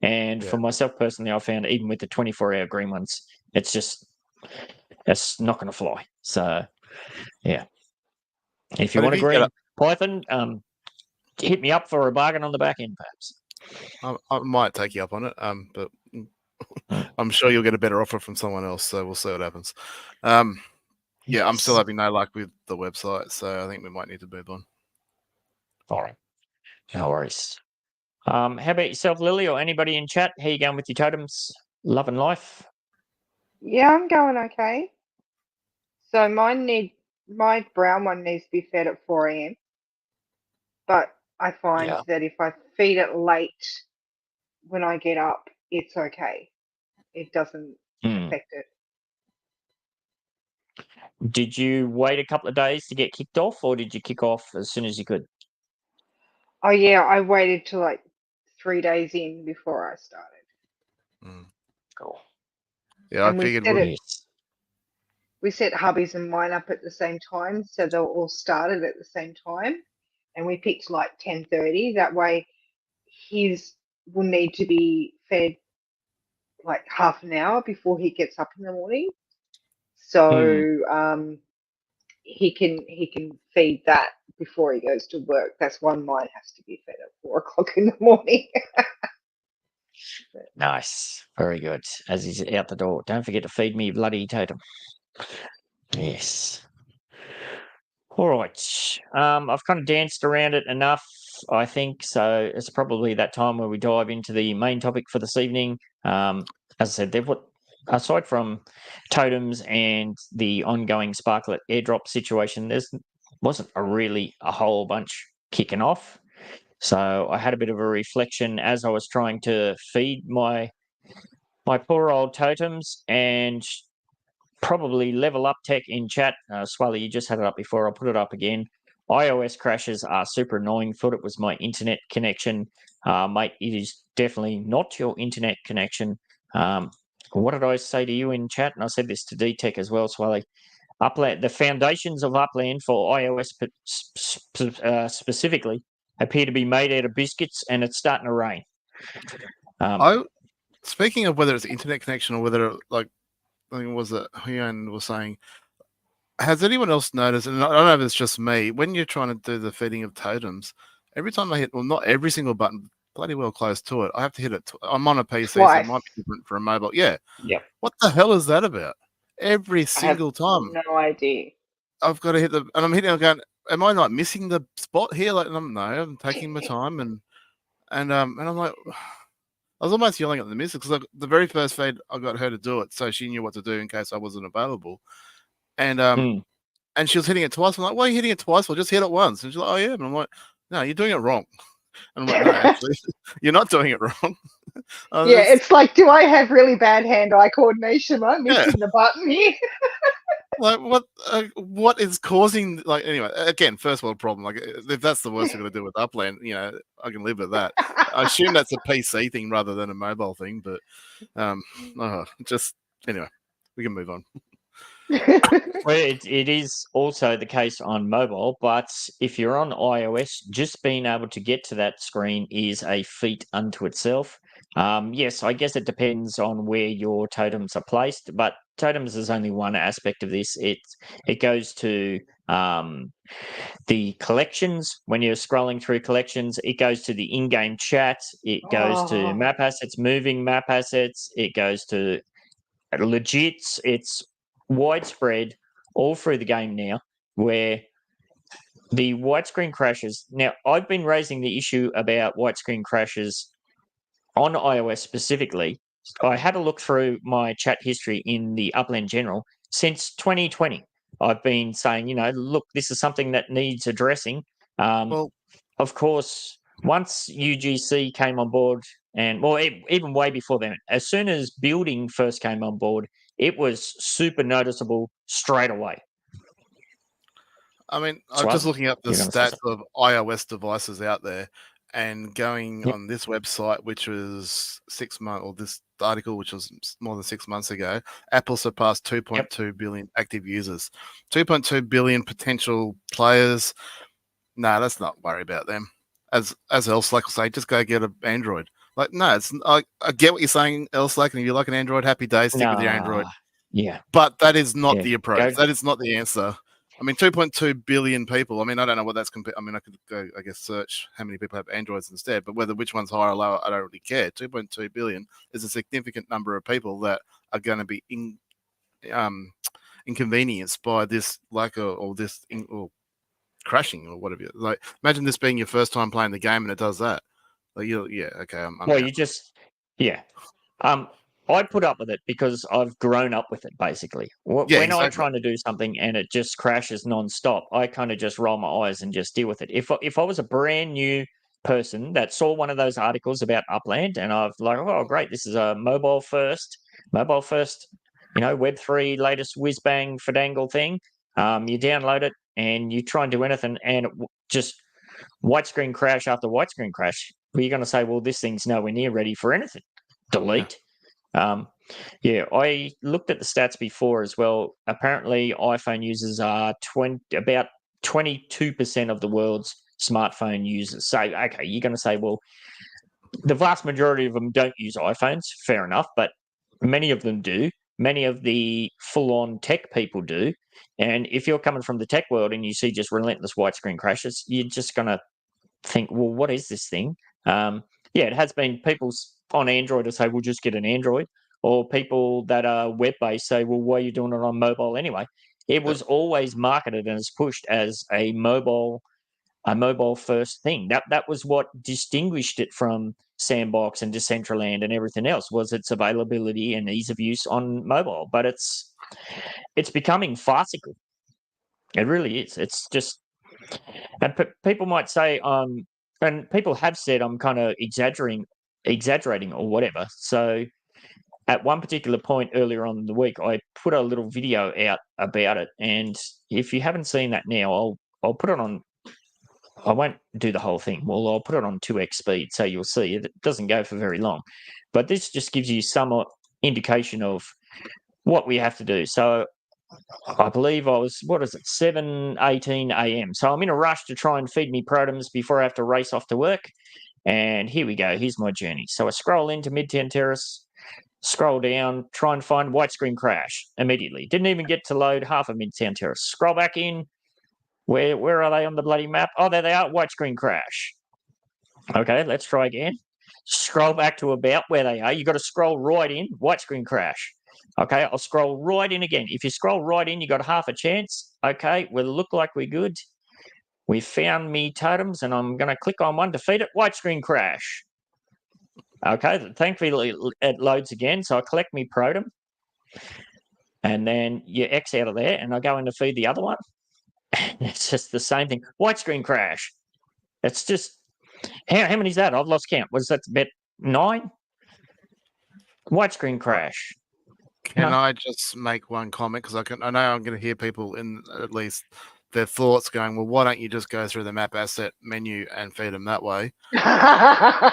And for myself personally, I found even with the 24-hour green ones, it's not going to fly. So yeah, if you But want if a you get green Python, hit me up for a bargain on the back end, perhaps. I might take you up on it, but Mm. I'm sure you'll get a better offer from someone else. So we'll see what happens. Yeah, I'm still Yes. having no luck with the website, so I think we might need to move on. All right, no worries. How about yourself, Lily, or anybody in chat? How you going with your totems? Love and life? Yeah, I'm going okay. So my brown one needs to be fed at 4 a.m. But I find Yeah. that if I feed it late when I get up, it's okay. It doesn't Hmm. affect it. Did you wait a couple of days to get kicked off, or did you kick off as soon as you could? Oh yeah, I waited till like 3 days in before I started. Cool. Yeah, And I figured Yes. we set hubbies and mine up at the same time, so they'll all started at the same time. And we picked like 10:30. That way his will need to be fed like half an hour before he gets up in the morning. So he can feed that before he goes to work. That's why mine has to be fed at 4 o'clock in the morning. Nice. Very good. As he's out the door, don't forget to feed me, bloody totem. Yes. All right. I've kind of danced around it enough, I think. So it's probably that time where we dive into the main topic for this evening. As I said, aside from totems and the ongoing Sparklet airdrop situation, wasn't a whole bunch kicking off. So I had a bit of a reflection as I was trying to feed my poor old totems and probably level up tech in chat. Swally, you just had it up before. I'll put it up again. iOS crashes are super annoying. Thought it was my internet connection. Mate, it is definitely not your internet connection. What did I say to you in chat? And I said this to D-Tech as well, Swally. Upland, the foundations of Upland for iOS specifically appear to be made out of biscuits, and it's starting to rain. Speaking of whether it's internet connection or whether like I think it was that Huyan was saying, has anyone else noticed? And I don't know if it's just me. When you're trying to do the feeding of totems, every time I hit, well, not every single button, bloody well close to it, I have to hit it. I'm on a PC, so it might be different for a mobile. Yeah. What the hell is that about? Every single time. No idea. I've got to hit and I'm hitting. I'm going. Am I not missing the spot here? Like, I'm taking my time, and I'm like, I was almost yelling at the missus because the very first feed I got her to do it, so she knew what to do in case I wasn't available, and she was hitting it twice. I'm like, why are you hitting it twice? Well, just hit it once. And she's like, oh yeah, and I'm like, no, you're doing it wrong. And I'm like, no, actually, you're not doing it wrong. It's like, do I have really bad hand-eye coordination? Am I missing the button here? Like what is causing like anyway? Again, first world problem. Like if that's the worst we're going to do with Upland, I can live with that. I assume that's a PC thing rather than a mobile thing, but just anyway, we can move on. Well, it is also the case on mobile, but if you're on iOS, just being able to get to that screen is a feat unto itself. Yes, I guess it depends on where your totems are placed, but totems is only one aspect of this. It goes to the collections. When you're scrolling through collections, it goes to the in-game chat. It goes to map assets, moving map assets. It goes to legits. It's widespread all through the game now, where the widescreen crashes. Now, I've been raising the issue about widescreen crashes on iOS specifically. I had a look through my chat history in the Upland General since 2020. I've been saying, look, this is something that needs addressing. Of course, once UGC came on board, and even way before then, as soon as building first came on board, it was super noticeable straight away. I mean, I'm just looking up the stats of iOS devices out there, and going Yep. on this website, which was 6 months, or this article, which was more than 6 months ago, Apple surpassed 2.2 billion active users, 2.2 billion potential players. No, let's not worry about them. As Elslack will say, just go get an Android. Like, no, it's I get what you're saying, Elslack, and if you like an Android, happy days, stick with your Android. Yeah. But that is not Yeah. the approach. That is not the answer. I mean, 2.2 billion people. I mean, I don't know what that's compared. I mean, I could go, I guess, search how many people have Androids instead, but which one's higher or lower, I don't really care. 2.2 billion is a significant number of people that are going to be inconvenienced by this or crashing or whatever. Like, imagine this being your first time playing the game and it does that. Like, okay. I'm Well, out. you just, yeah. I put up with it because I've grown up with it, basically. Yeah, When I'm exactly. trying to do something and it just crashes nonstop, I kind of just roll my eyes and just deal with it. If I was a brand new person that saw one of those articles about Upland and I've like, oh, great, this is a mobile first, Web3 latest whiz bang fadangle thing. You download it and you try and do anything and just white screen crash after white screen crash. Well, you're going to say, well, this thing's nowhere near ready for anything. Delete. I looked at the stats before as well. Apparently, iPhone users are about 22% of the world's smartphone users. So, okay, you're going to say, well, the vast majority of them don't use iPhones. Fair enough, but many of them do. Many of the full-on tech people do. And if you're coming from the tech world and you see just relentless white screen crashes, you're just going to think, well, what is this thing? It has been people on Android to say, we'll just get an Android, or people that are web-based say, well, why are you doing it on mobile anyway? It was always marketed and is pushed as a mobile first thing. That was what distinguished it from Sandbox and Decentraland and everything else, was its availability and ease of use on mobile. But it's becoming farcical. It really is. It's just, and people might say, and people have said I'm kind of exaggerating or whatever. So at one particular point earlier on in the week, I put a little video out about it. And if you haven't seen that now, I'll put it on. I won't do the whole thing. Well, I'll put it on 2x speed, so you'll see it doesn't go for very long. But this just gives you some indication of what we have to do. So I believe I was, 7:18 a.m. So I'm in a rush to try and feed me Totems before I have to race off to work. And here we go. Here's my journey. So I scroll into Midtown Terrace, scroll down, try and find white screen crash immediately. Didn't even get to load half of Midtown Terrace. Scroll back in. Where are they on the bloody map? Oh, there they are. White screen crash. Okay, let's try again. Scroll back to about where they are. You've got to scroll right in. White screen crash. Okay, I'll scroll right in again. If you scroll right in, you got half a chance. Okay, we'll look like we're good. We found me totems, and I'm going to click on one to feed it. White screen crash. Okay, thankfully it loads again. So I collect me Protem, and then you X out of there, and I go in to feed the other one. It's just the same thing. White screen crash. It's just, how many is that? I've lost count. Was that about 9? White screen crash. Can I just make one comment? Because I know I'm going to hear people in at least their thoughts going, well, why don't you just go through the map asset menu and feed them that way?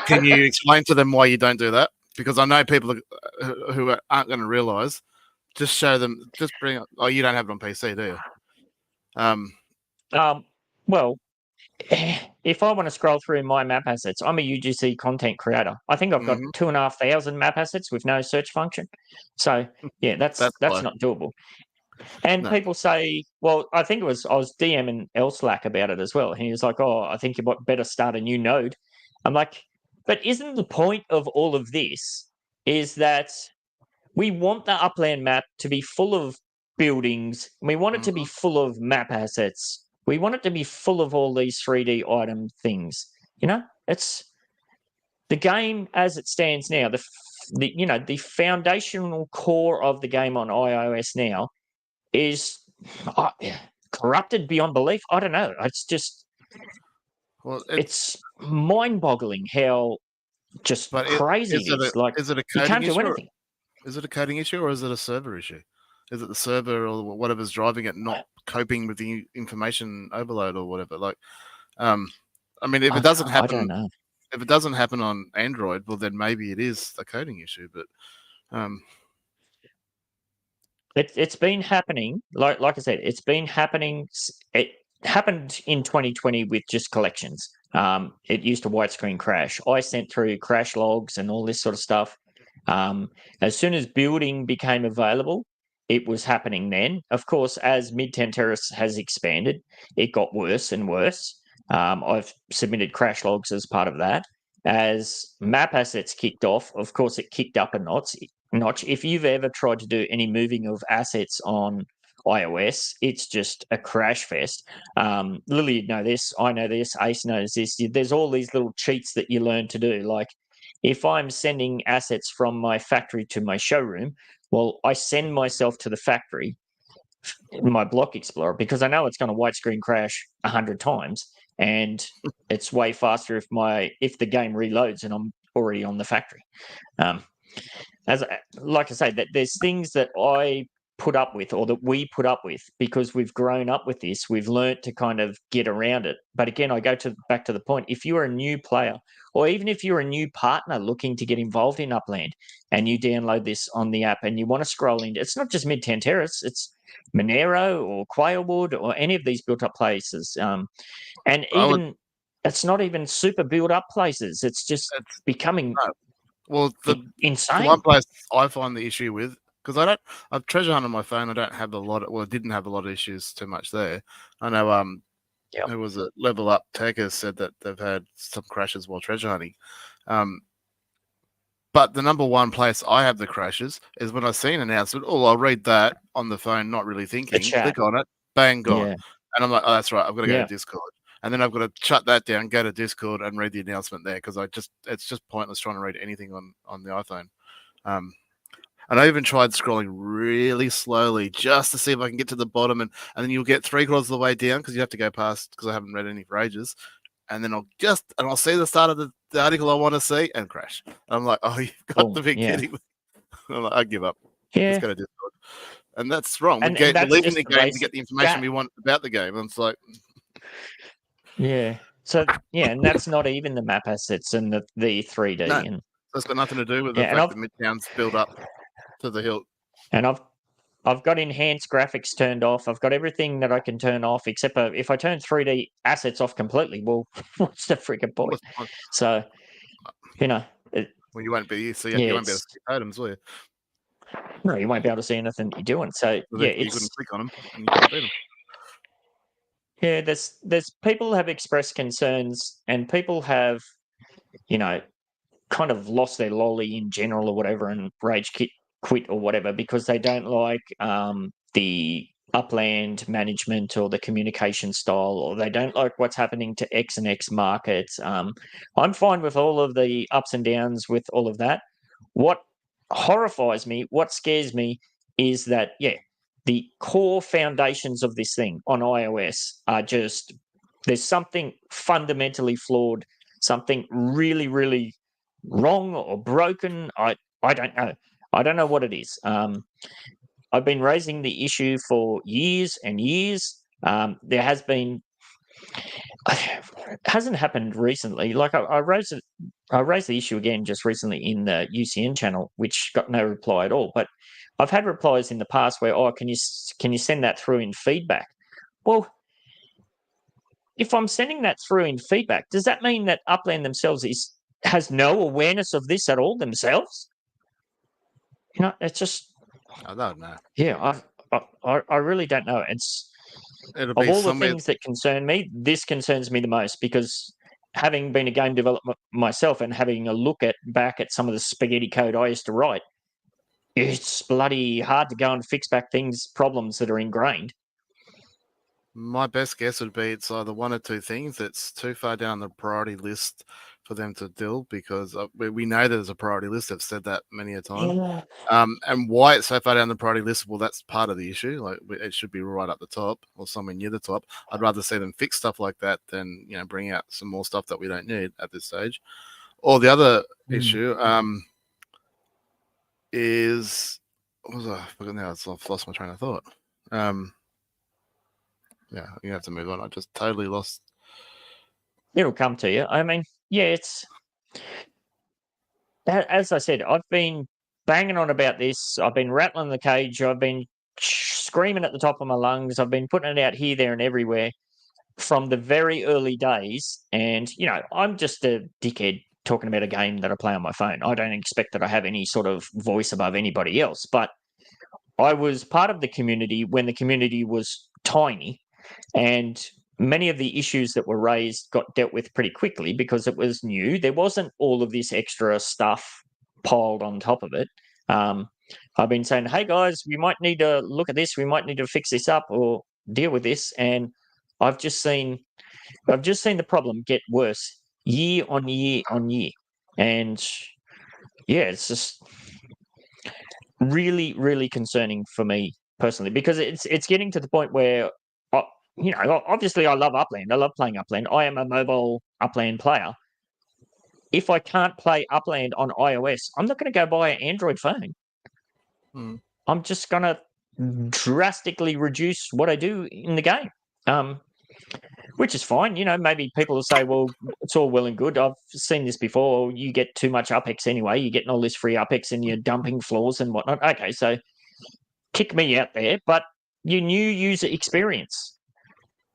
Can you explain to them why you don't do that? Because I know people who aren't going to realize. Just show them. Just bring it. Oh, you don't have it on PC, do you? Well, if I want to scroll through my map assets, I'm a UGC content creator. I think I've got 2,500 map assets with no search function. So yeah, that's not doable. And people say, well, I think I was DMing Elslack about it as well. And he was like, oh, I think you better start a new node. I'm like, but isn't the point of all of this is that we want the Upland map to be full of buildings. We want it to be full of map assets. We want it to be full of all these 3D item things. It's the game as it stands now. The foundational core of the game on iOS now is corrupted beyond belief. I don't know. It's just, it's mind-boggling how just crazy it is. Like, is it a you can't coding do issue? anything. Is it a coding issue or is it a server issue? Is it the server or whatever's driving it not coping with the information overload or whatever? Like, I mean, if it doesn't happen, I don't know. if it doesn't happen on Android, well, then maybe it is a coding issue. But It's been happening, like I said, it's been happening. It happened in 2020 with just collections. It used to white screen crash. I sent through crash logs and all this sort of stuff. As soon as building became available, it was happening then. Of course, as Midtown Terrace has expanded, it got worse and worse. I've submitted crash logs as part of that. As map assets kicked off, of course, it kicked up a notch. If you've ever tried to do any moving of assets on iOS, it's just a crash fest. Lily, you know this. I know this. Ace knows this. There's all these little cheats that you learn to do. Like if I'm sending assets from my factory to my showroom, well, I send myself to the factory in my Block Explorer because I know it's going to white screen crash 100 times, and it's way faster if the game reloads and I'm already on the factory. Like I say, that there's things that I put up with or that we put up with because we've grown up with this. We've learnt to kind of get around it. But again, I go back to the point. If you're a new player or even if you're a new partner looking to get involved in Upland and you download this on the app and you want to scroll into, it's not just Midtown Terrace, it's Monero or Quailwood or any of these built up places. And even it's not even super built up places. It's just becoming insane. One place I find the issue with, because I've treasure hunt on my phone. I don't have didn't have a lot of issues too much there. I know there was a Level Up Tech has said that they've had some crashes while treasure hunting. But the number one place I have the crashes is when I see an announcement. Oh, I'll read that on the phone, not really thinking. Click on it, bang, gone. Yeah. And I'm like, oh, that's right. I've got to go to Discord. And then I've got to shut that down, go to Discord and read the announcement there because it's just pointless trying to read anything on the iPhone. And I even tried scrolling really slowly just to see if I can get to the bottom, and then you'll get 3/4 of the way down because you have to go past because I haven't read any for ages. And then I'll see the start of the article I want to see and crash. And I'm like, oh, you've got to be kidding me. I'm like, I give up. Yeah. Let's go to Discord. And that's wrong. We're leaving the game to get the information we want about the game. And it's like... Yeah. So, and that's not even the map assets and the 3D. No, and that's got nothing to do with the fact that Midtown's built up to the hilt. And I've got enhanced graphics turned off. I've got everything that I can turn off, except if I turn 3D assets off completely, well, what's the freaking point? So, well, you won't be. So you won't be able to see Totems, will you? No, you won't be able to see anything you're doing. So you couldn't click on them and you can't beat them. Yeah, there's people have expressed concerns, and people have, kind of lost their lolly in general or whatever, and rage quit or whatever because they don't like the Upland management or the communication style, or they don't like what's happening to X and X markets. I'm fine with all of the ups and downs with all of that. What horrifies me, what scares me is that, the core foundations of this thing on iOS are just, there's something fundamentally flawed, something really, really wrong or broken. I don't know. I don't know what it is. I've been raising the issue for years and years. There has been, it hasn't happened recently. Like I raised the issue again just recently in the UCN channel, which got no reply at all. But I've had replies in the past where, can you send that through in feedback? Well, if I'm sending that through in feedback, does that mean that Upland themselves has no awareness of this at all themselves? It's just... I don't know. Yeah, I really don't know. Of all the things that concern me, this concerns me the most because having been a game developer myself and having a look back at some of the spaghetti code I used to write, it's bloody hard to go and fix back problems that are ingrained. My best guess would be it's either one or two things. It's too far down the priority list for them to deal because we know there's a priority list. I've said that many a time. Yeah. And why it's so far down the priority list, well, that's part of the issue. Like it should be right up the top or somewhere near the top. I'd rather see them fix stuff like that than bring out some more stuff that we don't need at this stage. Or the other issue is I forgot now. I've lost my train of thought. Yeah, you have to move on. I just totally lost. It'll come to you. I mean, it's as I said, I've been banging on about this. I've been rattling the cage. I've been screaming at the top of my lungs. I've been putting it out here, there, and everywhere from the very early days. And, I'm just a dickhead talking about a game that I play on my phone. I don't expect that I have any sort of voice above anybody else. But I was part of the community when the community was tiny, and many of the issues that were raised got dealt with pretty quickly because it was new. There wasn't all of this extra stuff piled on top of it. I've been saying, hey guys, we might need to look at this. We might need to fix this up or deal with this. And I've just seen the problem get worse year on year on year. And yeah, it's just really, really concerning for me personally, because it's getting to the point where, obviously I love Upland. I love playing Upland. I am a mobile Upland player. If I can't play Upland on iOS, I'm not going to go buy an Android phone. I'm just going to drastically reduce what I do in the game, which is fine. Maybe people will say, well, it's all well and good. I've seen this before. You get too much UpX anyway. You're getting all this free UpX and you're dumping flaws and whatnot. Okay, so kick me out there. But your new user experience,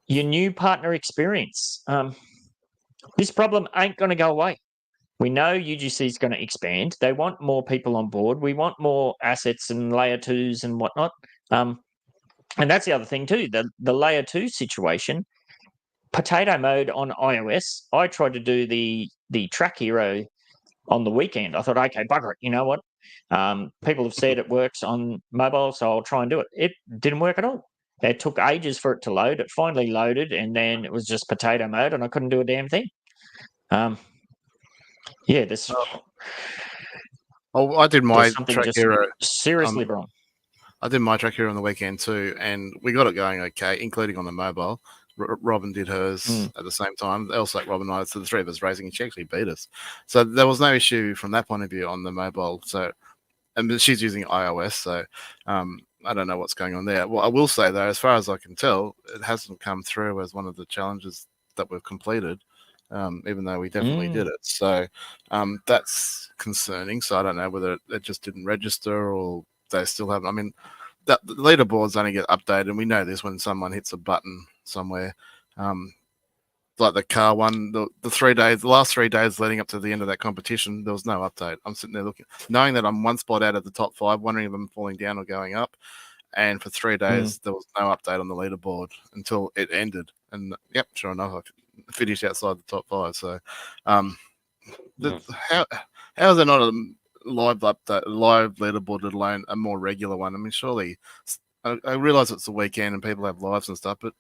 your new partner experience, this problem ain't going to go away. We know UGC is going to expand. They want more people on board. We want more assets and layer twos and whatnot. And that's the other thing too, the layer two situation. Potato mode on iOS. I tried to do the track hero on the weekend. I thought, okay, bugger it. You know what? People have said it works on mobile, so I'll try and do it. It didn't work at all. It took ages for it to load. It finally loaded, and then it was just potato mode, and I couldn't do a damn thing. Yeah, this. I did my track hero seriously wrong. I did my track hero on the weekend too, and we got it going okay, including on the mobile. Robin did hers at the same time. Also, like Robin and I, so the three of us racing, and she actually beat us. So there was no issue from that point of view on the mobile. So, and she's using iOS, so I don't know what's going on there. Well, I will say though, as far as I can tell, it hasn't come through as one of the challenges that we've completed. Even though we definitely did it. So that's concerning. So I don't know whether it just didn't register or they still haven't. I mean, the leaderboards only get updated, and we know this when someone hits a button somewhere. Like the car one, the last 3 days leading up to the end of that competition, there was no update. I'm sitting there looking, knowing that I'm one spot out of the top 5, wondering if I'm falling down or going up. And for 3 days, there was no update on the leaderboard until it ended. And yep, sure enough, I finished outside the top 5. So, how is there not a live leaderboard, let alone a more regular one? I mean, surely, I realize it's the weekend and people have lives and stuff, but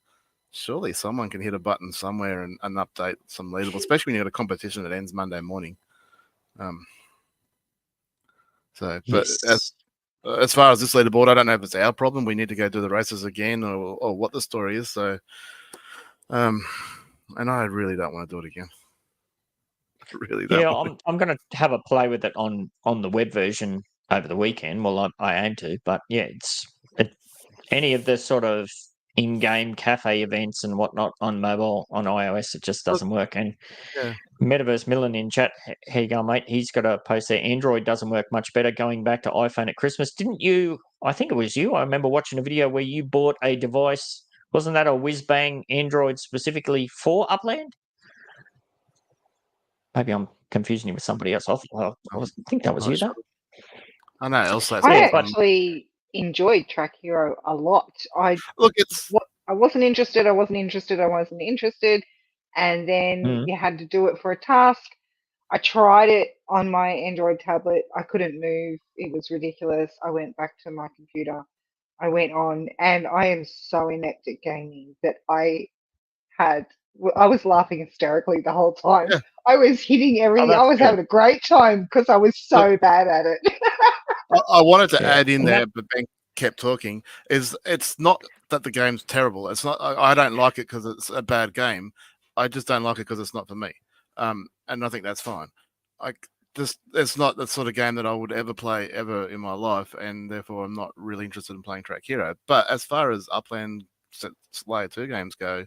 surely someone can hit a button somewhere and update some leaderboard, especially when you got a competition that ends Monday morning. But as far as this leaderboard, I don't know if it's our problem. We need to go do the races again, or what the story is. So, and I really don't want to do it again. Really don't. Yeah, I'm going to have a play with it on the web version over the weekend. Well, I aim to, but yeah, any of the sort of in-game cafe events and whatnot on mobile on iOS, it just doesn't work. And Metaverse Millen in chat, here you go, mate. He's got a post there. Android doesn't work much better. Going back to iPhone at Christmas, didn't you? I think it was you. I remember watching a video where you bought a device. Wasn't that a whiz-bang Android specifically for Upland? Maybe I'm confusing you with somebody else. I think that was you, though. I know. Also, I actually enjoyed Track Hero a lot. I wasn't interested. And then you had to do it for a task. I tried it on my Android tablet. I couldn't move. It was ridiculous. I went back to my computer. I went on, and I am so inept at gaming that I was laughing hysterically the whole time. Yeah. I was hitting everything. I was having a great time because I was so bad at it. I wanted to add in there, but Ben kept talking. It's not that the game's terrible. It's not. I don't like it because it's a bad game. I just don't like it because it's not for me. And I think that's fine. It's not the sort of game that I would ever play ever in my life, and therefore I'm not really interested in playing Track Hero. But as far as Upland Layer 2 games go,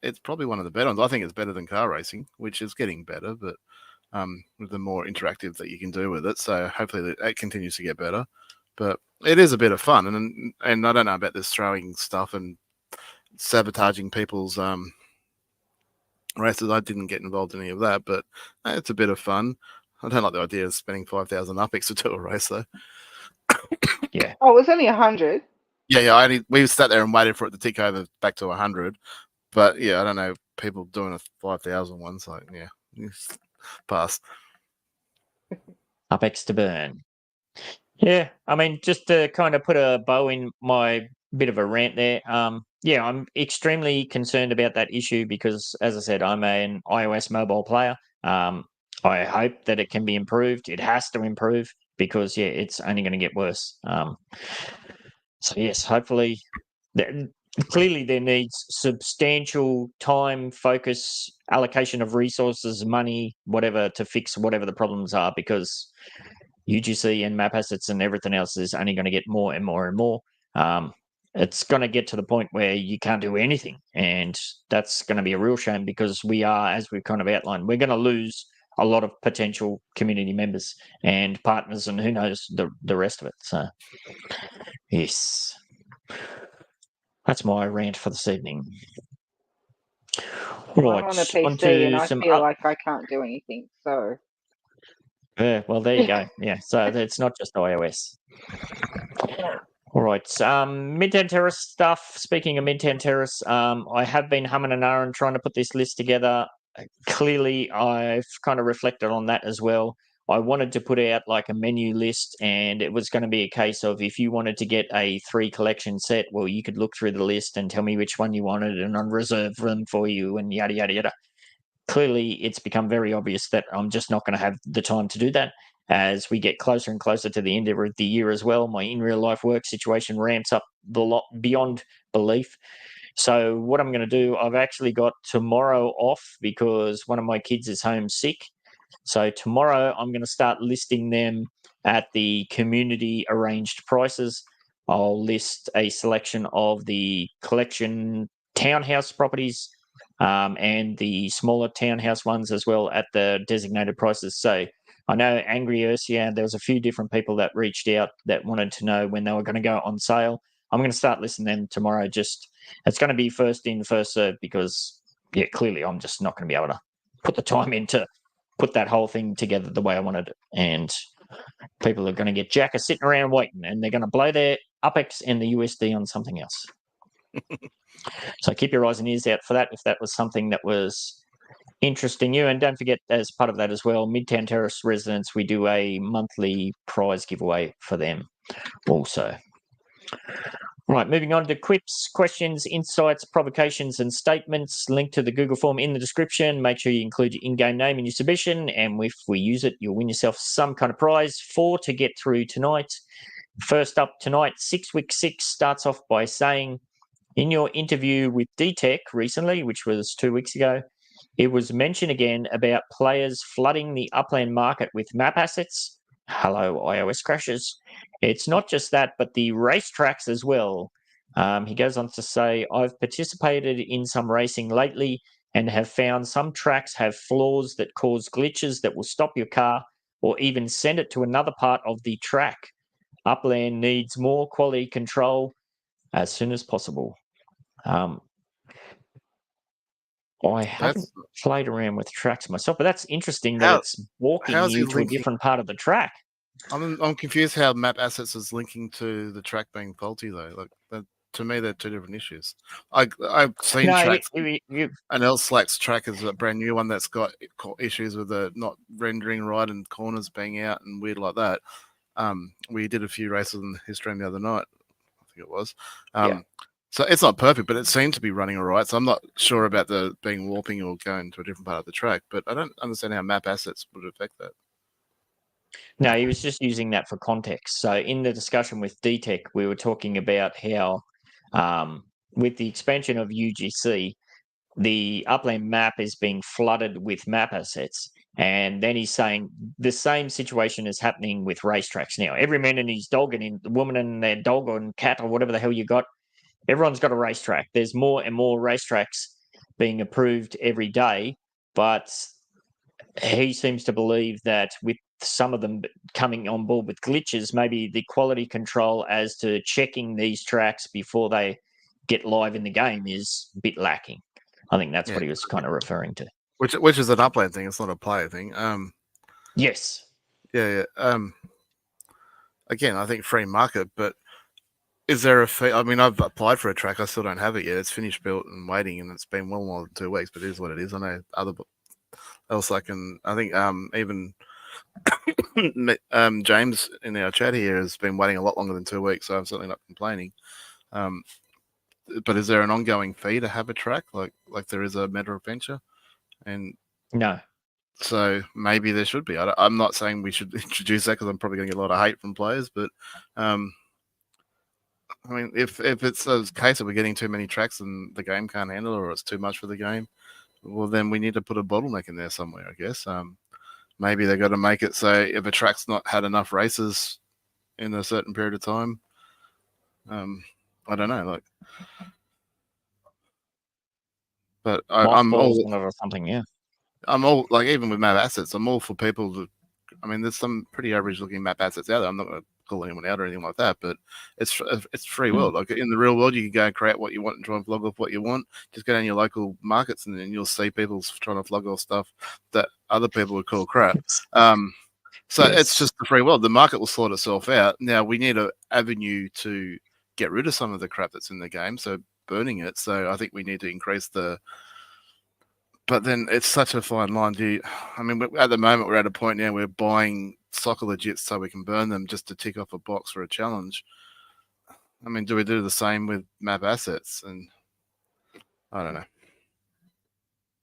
it's probably one of the better ones. I think it's better than car racing, which is getting better, but with the more interactive that you can do with it. So hopefully it continues to get better. But it is a bit of fun, and I don't know about this throwing stuff and sabotaging people's races. I didn't get involved in any of that, but it's a bit of fun. I don't like the idea of spending 5,000 UPX to do a race though. Yeah. Oh, it was only 100. Yeah. We sat there and waited for it to tick over back to 100. But yeah, I don't know. People doing a 5,000 one, so yeah, pass. UPX to burn. Yeah, I mean, just to kind of put a bow in my bit of a rant there. Yeah, I'm extremely concerned about that issue because, as I said, I'm an iOS mobile player. I hope that it can be improved. It has to improve because, yeah, it's only going to get worse. So, yes, hopefully, clearly there needs substantial time, focus, allocation of resources, money, whatever, to fix whatever the problems are because UGC and map assets and everything else is only going to get more and more and more. It's going to get to the point where you can't do anything. And that's going to be a real shame because we are, as we've kind of outlined, we're going to lose a lot of potential community members and partners and who knows the rest of it. So, yes. That's my rant for this evening. Well, Right, I'm on a PC onto and I some feel like I can't do anything. So yeah, well, there you go. Yeah, so it's not just iOS. All right, Midtown Terrace stuff. Speaking of Midtown Terrace, I have been humming and ahhing trying to put this list together. Clearly, I've kind of reflected on that as well. I wanted to put out like a menu list, and it was going to be a case of if you wanted to get a 3 collection set, well, you could look through the list and tell me which one you wanted, and I'd reserve them for you, and yada, yada, yada. Clearly, it's become very obvious that I'm just not going to have the time to do that. As we get closer and closer to the end of the year as well, my in real life work situation ramps up a lot beyond belief. So what I'm going to do, I've actually got tomorrow off because one of my kids is home sick. So tomorrow I'm going to start listing them at the community arranged prices. I'll list a selection of the collection townhouse properties and the smaller townhouse ones as well at the designated prices. So I know Angry Ursia, there was a few different people that reached out that wanted to know when they were going to go on sale. I'm going to start listing them tomorrow. Just it's going to be first in, first served because, yeah, clearly I'm just not going to be able to put the time in to put that whole thing together the way I wanted it. And people are going to get jackers sitting around waiting and they're going to blow their UPX and the USD on something else. So keep your eyes and ears out for that if that was something that was interesting you. And don't forget, as part of that as well, Midtown Terrace residents, we do a monthly prize giveaway for them also. Right, moving on to QIPS, questions, insights, provocations, and statements. Link to the Google form in the description. Make sure you include your in-game name in your submission, and if we use it, you'll win yourself some kind of prize. 4 to get through tonight. First up tonight, 6 Week 6 starts off by saying, in your interview with DTech recently, which was 2 weeks ago, it was mentioned again about players flooding the Upland market with map assets. Hello, iOS crashes. It's not just that, but the racetracks as well. He goes on to say, I've participated in some racing lately and have found some tracks have flaws that cause glitches that will stop your car or even send it to another part of the track. Upland needs more quality control as soon as possible. I haven't played around with tracks myself, but that's interesting that it's walking you to a different part of the track. I'm confused how map assets is linking to the track being faulty though. Like to me, they're two different issues. I've seen tracks. And L-Slack's track is a brand new one that's got issues with the not rendering right and corners being out and weird like that. We did a few races in his stream the other night. I think it was. So it's not perfect, but it seemed to be running all right. So I'm not sure about the being warping or going to a different part of the track, but I don't understand how map assets would affect that. No, he was just using that for context. So in the discussion with DTech, we were talking about how with the expansion of UGC, the Upland map is being flooded with map assets. And then he's saying the same situation is happening with racetracks now. Every man and his dog and the woman and their dog and cat or whatever the hell you got, everyone's got a racetrack. There's more and more racetracks being approved every day, but he seems to believe that with some of them coming on board with glitches, maybe the quality control as to checking these tracks before they get live in the game is a bit lacking. I think that's what he was kind of referring to. Which is an Upland thing. It's not a player thing. Yes. Yeah. Again, I think free market, but is there a fee? I mean, I've applied for a track. I still don't have it yet. It's finished built and waiting, and it's been well more than 2 weeks. But it is what it is. I know other else I can. I think even James in our chat here has been waiting a lot longer than 2 weeks, so I'm certainly not complaining. But is there an ongoing fee to have a track like there is a Meta Adventure? And no. So maybe there should be. I'm not saying we should introduce that because I'm probably going to get a lot of hate from players. But I mean, if it's a case that we're getting too many tracks and the game can't handle it, or it's too much for the game, well, then we need to put a bottleneck in there somewhere, I guess. Maybe they've got to make it so if a track's not had enough races in a certain period of time, I don't know. But I'm all or something, yeah. I'm all like, even with map assets, I'm all for people to. I mean, there's some pretty average looking map assets out there. I'm not going to call anyone out or anything like that, but it's free world. Like in the real world, you can go and create what you want and try and flog off what you want. Just go down your local markets, and then you'll see people trying to flog off stuff that other people would call crap. It's just the free world. The market will sort itself out. Now we need an avenue to get rid of some of the crap that's in the game. So burning it. So I think we need to increase the. But then it's such a fine line. I mean, at the moment, we're at a point now where we're buying soccer legits so we can burn them just to tick off a box for a challenge. I mean, do we do the same with map assets? And I don't know.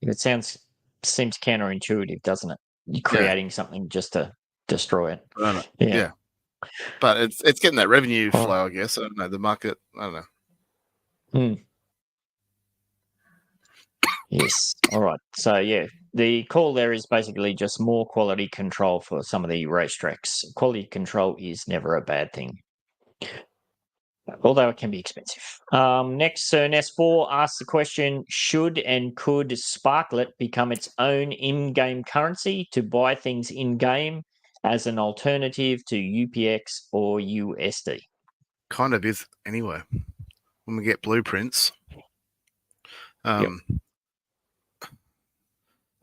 It seems counterintuitive, doesn't it? You're creating something just to destroy it. Yeah. But it's getting that revenue flow, I guess. I don't know. The market, I don't know. Yes. All right. So, yeah, the call there is basically just more quality control for some of the racetracks. Quality control is never a bad thing, although it can be expensive. Next, Sir Ness4 asks the question, should and could Sparklet become its own in-game currency to buy things in-game as an alternative to UPX or USD? Kind of is anyway. When we get blueprints.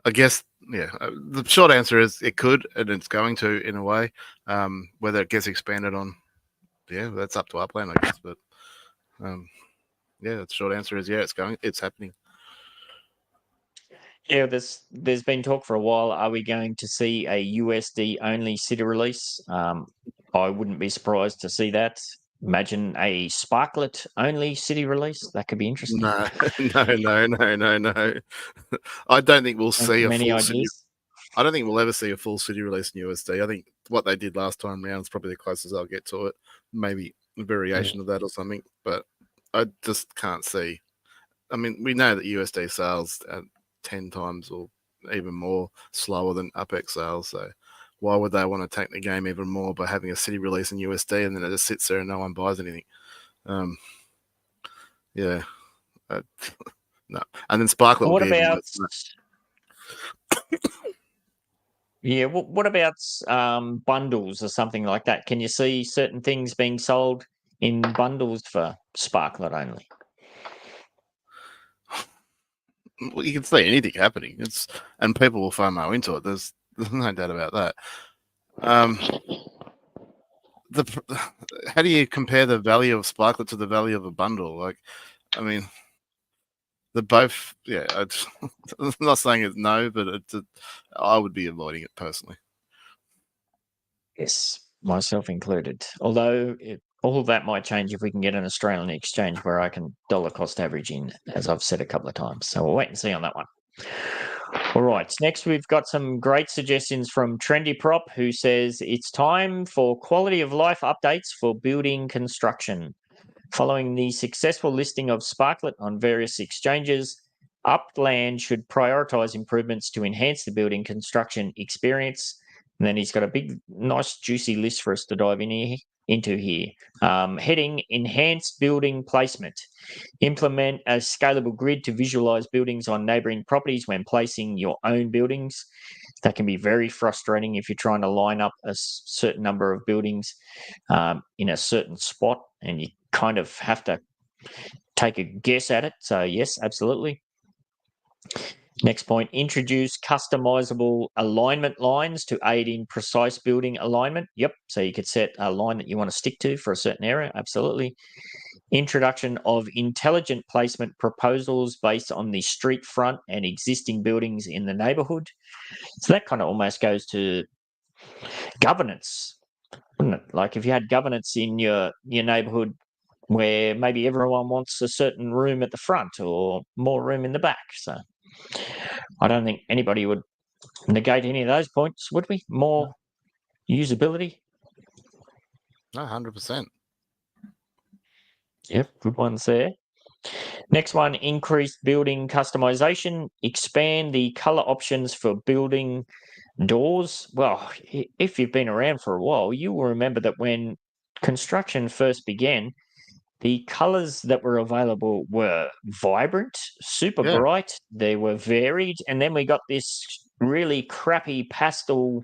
I guess, the short answer is it could, and it's going to in a way. Whether it gets expanded on, that's up to Upland, I guess. But the short answer is it's happening. Yeah, there's been talk for a while. Are we going to see a USD only city release? I wouldn't be surprised to see that. Imagine a Sparklet only city release. That could be interesting. No. I don't think we'll see a full city. I don't think we'll ever see a full city release in USD. I think what they did last time round is probably the closest I'll get to it. Maybe a variation of that or something, but I just can't see. I mean, we know that USD sales are 10 times or even more slower than UpX sales, so why would they want to tank the game even more by having a city release in USD and then it just sits there and no one buys anything? No. And then Sparklet. What about? What about bundles or something like that? Can you see certain things being sold in bundles for Sparklet only? Well, you can see anything happening. And people will FOMO into it. There's no doubt about that. How do you compare the value of Sparklet to the value of a bundle? Like, I mean, they're both. I'm not saying it's no, but I would be avoiding it personally. Yes, myself included. Although all of that might change if we can get an Australian exchange where I can dollar cost average in, as I've said a couple of times. So we'll wait and see on that one. All right. Next, we've got some great suggestions from Trendy Prop, who says it's time for quality of life updates for building construction. Following the successful listing of Sparklet on various exchanges, Upland should prioritise improvements to enhance the building construction experience. And then he's got a big, nice, juicy list for us to dive into here. Heading, enhance building placement. Implement a scalable grid to visualize buildings on neighboring properties when placing your own buildings. That can be very frustrating if you're trying to line up a certain number of buildings in a certain spot, and you kind of have to take a guess at it. So yes, absolutely. Next point, introduce customizable alignment lines to aid in precise building alignment. Yep, so you could set a line that you want to stick to for a certain area. Absolutely. Introduction of intelligent placement proposals based on the street front and existing buildings in the neighbourhood. So that kind of almost goes to governance, wouldn't it? Like if you had governance in your neighbourhood where maybe everyone wants a certain room at the front or more room in the back. So I don't think anybody would negate any of those points, would we? More usability? No, 100%. Yep, good ones there. Next one, increased building customization, expand the color options for building doors. Well, if you've been around for a while, you will remember that when construction first began, the colors that were available were vibrant, super Yeah. bright, they were varied, and then we got this really crappy pastel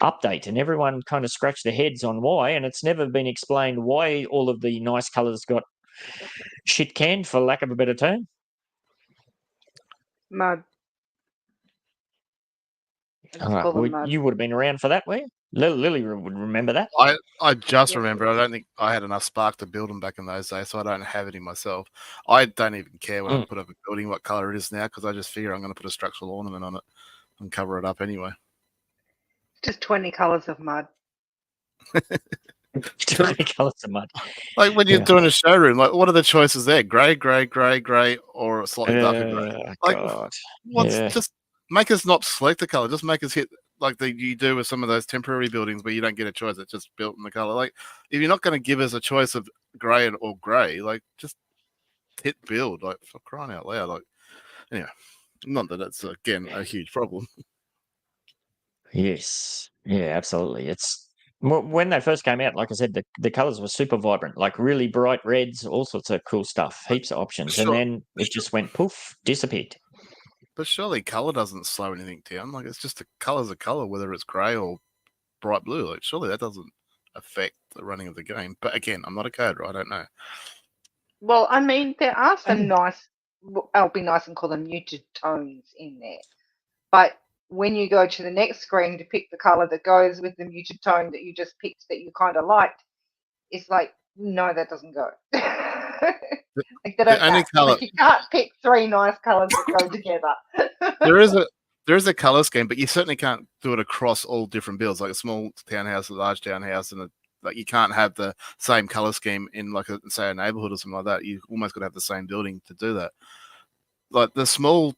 update, and everyone kind of scratched their heads on why, and it's never been explained why all of the nice colors got shit canned, for lack of a better term. Mud. I just All right, call them well, mud. you would have been around for that, were you? Lily would remember that. I just Yeah. remember, I don't think I had enough spark to build them back in those days, so I don't have any myself. I don't even care when I put up a building what color it is now, because I just figure I'm going to put a structural ornament on it and cover it up anyway. Just 20 colours of mud. 20 colours of mud. Like when you're Yeah. doing a showroom, like what are the choices there? Grey, grey, grey, grey, or a slightly darker grey? Like, God. what's Yeah. just make us not select the color. Just make us hit like you do with some of those temporary buildings where you don't get a choice. It's just built in the color. Like if you're not going to give us a choice of grey or grey, like just hit build. Like for crying out loud. Like anyway, not that it's again a huge problem. Yes. Yeah, absolutely. It's when they first came out, like I said, the colors were super vibrant, like really bright reds, all sorts of cool stuff, heaps of options. Sure. And then it just went poof, disappeared. But surely color doesn't slow anything down. Like it's just a color's a color, whether it's grey or bright blue. Like surely that doesn't affect the running of the game. But again, I'm not a coder. I don't know. Well, I mean, there are some nice, I'll be nice and call them muted tones in there. But when you go to the next screen to pick the color that goes with the muted tone that you just picked that you kind of liked, it's like, no, that doesn't go. Like they don't match. Like you can't pick three nice colors that go together. There is a color scheme, but you certainly can't do it across all different builds, like a small townhouse, a large townhouse, and like you can't have the same color scheme in like say a neighborhood or something like that. You almost got to have the same building to do that. Like the small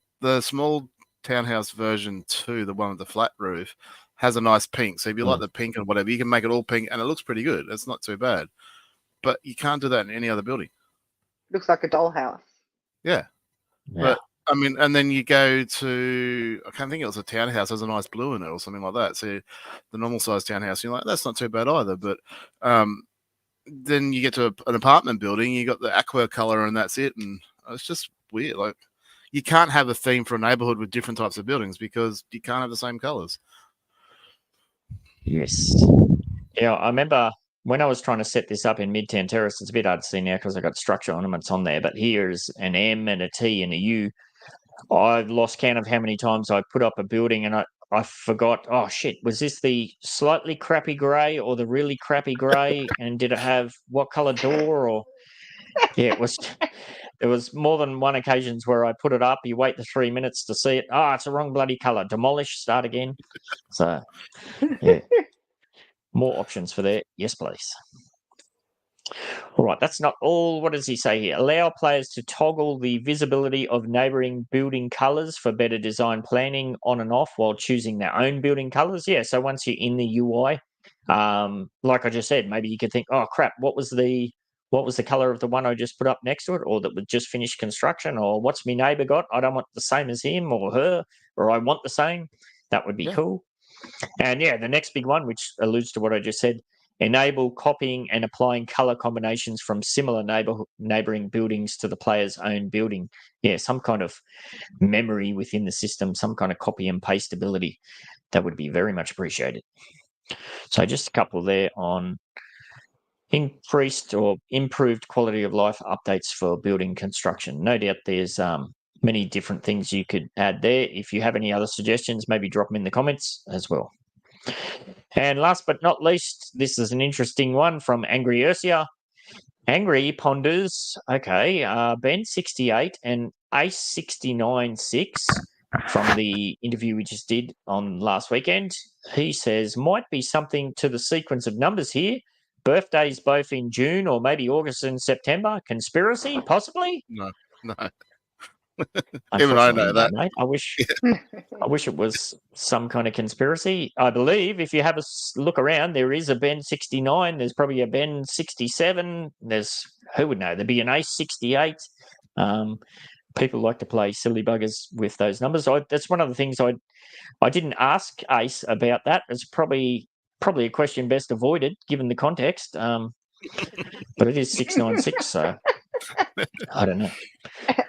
townhouse version 2, the one with the flat roof, has a nice pink. So if you like the pink and whatever, you can make it all pink and it looks pretty good. It's not too bad. But you can't do that in any other building. Looks like a dollhouse. Yeah. But I mean, and then you go to, I can't think it was a townhouse, has a nice blue in it or something like that. So the normal size townhouse, you're like, that's not too bad either. But then you get to an apartment building, you got the aqua color and that's it. And it's just weird. Like you can't have a theme for a neighborhood with different types of buildings because you can't have the same colors. Yes. Yeah, I remember when I was trying to set this up in Midtown Terrace, it's a bit hard to see now because I've got structure ornaments on there, but here's an M and a T and a U. I've lost count of how many times I put up a building and I forgot, oh shit, was this the slightly crappy grey or the really crappy grey? And did it have what colour door? Or yeah, it was. There was more than one occasions where I put it up, you wait the 3 minutes to see it. Oh, it's the wrong bloody colour. Demolish, start again. So yeah. More options for that. Yes, please. All right, that's not all. What does he say here? Allow players to toggle the visibility of neighbouring building colours for better design planning on and off while choosing their own building colours. Yeah, so once you're in the UI, like I just said, maybe you could think, oh crap, what was the colour of the one I just put up next to it, or that would just finish construction, or what's my neighbour got? I don't want the same as him or her, or I want the same. That would be cool. And yeah, the next big one, which alludes to what I just said, enable copying and applying color combinations from similar neighboring buildings to the player's own building. Yeah, some kind of memory within the system, some kind of copy and paste ability. That would be very much appreciated. So just a couple there on increased or improved quality of life updates for building construction. No doubt there's many different things you could add there. If you have any other suggestions, maybe drop them in the comments as well. And last but not least, this is an interesting one from Angry Ursia. Angry ponders, okay, Ben 68 and Ace 69.6 from the interview we just did on last weekend. He says, might be something to the sequence of numbers here. Birthdays both in June or maybe August and September. Conspiracy, possibly? No. Even I know Unfortunately, that. no, mate. I wish it was some kind of conspiracy. I believe if you have a look around, there is a Ben 69. There's probably a Ben 67. There's, who would know? There'd be an Ace 68. People like to play silly buggers with those numbers. That's one of the things I didn't ask Ace about that. It's probably a question best avoided given the context. But it is 696, so I don't know.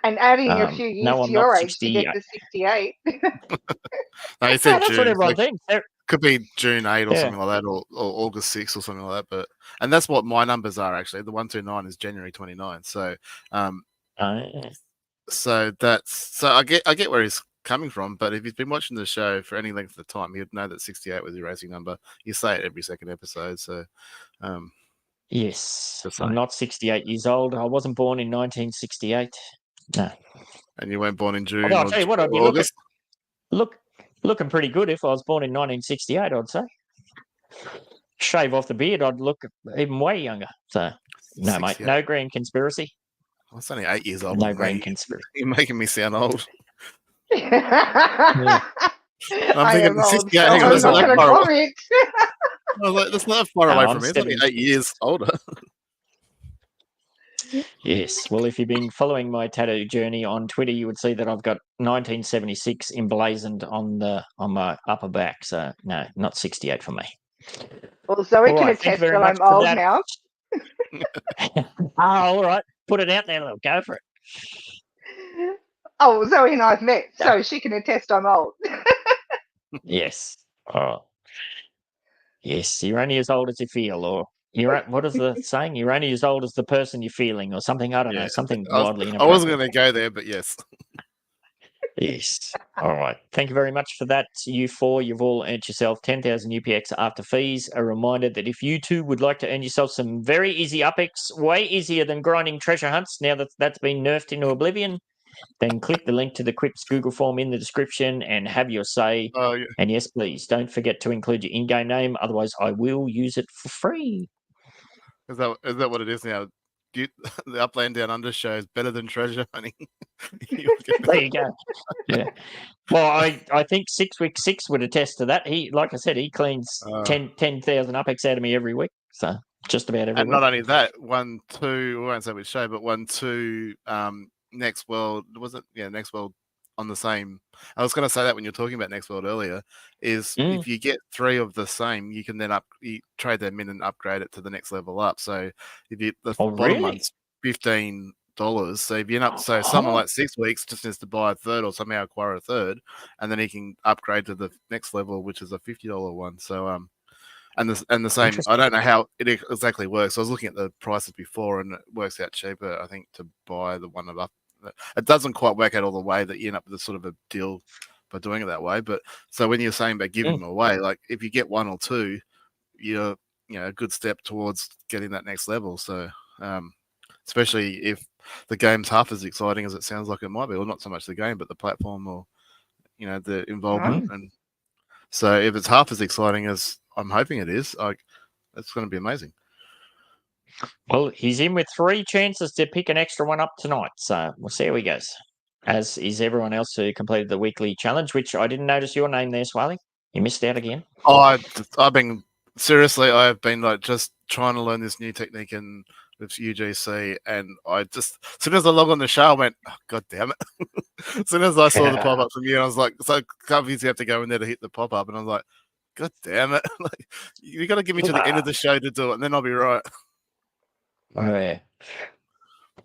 And adding a few years no, to I'm your not age to get to 68. No, he said that's June. what everyone Like, thinks. could be June 8 or Yeah. something like that, or August 6 or something like that. And that's what my numbers are actually. The 129 is January 29. So, so I get where he's coming from. But if he's been watching the show for any length of time, he'd know that 68 was your racing number. You say it every second episode. So, yes, Just I'm saying. not 68 years old. I wasn't born in 1968. No. And you weren't born in June Although I'll or tell you what, I'd be August. looking pretty good if I was born in 1968, I'd say. Shave off the beard, I'd look even way younger. So, no, mate, 68. no grand conspiracy. Well, it's only 8 years old. No grand conspiracy. You're making me sound old. I'm thinking old, 68. so Hang on, I'm that's not not going to far away. comment. I was like, that's not far No, away I'm from me. It's only 8 years older. Yes. Well, if you've been following my tattoo journey on Twitter, you would see that I've got 1976 emblazoned on my upper back. So no, not 68 for me. Well, Zoe All can right, thank attest you very that much I'm for old that. now. All right. Put it out there, love. Go for it. Oh, Zoe and I have met, so she can attest I'm old. Yes. Oh. Yes, you're only as old as you feel, or what is the saying? You're only as old as the person you're feeling, or something. I don't know, something wildly I inappropriate. wasn't going to go there, but yes. Yes. All right. Thank you very much for that. You four, you've all earned yourself 10,000 UPX after fees. A reminder that if you too would like to earn yourself some very easy UPX, way easier than grinding treasure hunts, now that that's been nerfed into oblivion, then click the link to the QIPS Google form in the description and have your say. Oh, yeah. And yes, please don't forget to include your in-game name. Otherwise, I will use it for free. Is that what it is now? The Upland Down Under show is better than treasure hunting. There you go. Yeah. Well, I think 6 week 6 would attest to that. He, like I said, he cleans 10,000 UPX out of me every week. So just about every And week. not only that, 1, 2, we won't say which show, but 1, 2, Next World, was it? Yeah, Next World on the same. I was going to say that when you were talking about Next World earlier, is if you get 3 of the same, you can then you trade them in and upgrade it to the next level up. So if you the bottom one's $15. So if you're up, so someone like 6 weeks just needs to buy a third or somehow acquire a third, and then he can upgrade to the next level, which is a $50 one. So and the same. I don't know how it exactly works. I was looking at the prices before, and it works out cheaper, I think, to buy the one above. It doesn't quite work out all the way that you end up with a sort of a deal by doing it that way. But so when you're saying about giving them away, like if you get 1 or 2, you're a good step towards getting that next level. So especially if the game's half as exciting as it sounds like it might be, or not so much the game, but the platform or the involvement. And so if it's half as exciting as I'm hoping it is, it's going to be amazing. Well, he's in with 3 chances to pick an extra one up tonight. So we'll see how he goes. As is everyone else who completed the weekly challenge, which I didn't notice your name there, Swally. You missed out again. Oh, I've been I've been just trying to learn this new technique with UGC, and I just as soon as I log on the show, I went, oh, God damn it! As soon as I saw the pop up from you, I was like, so confused. You have to go in there to hit the pop up, and I was like, God damn it! Like, you got to give me to the end of the show to do it, and then I'll be right. Oh, yeah.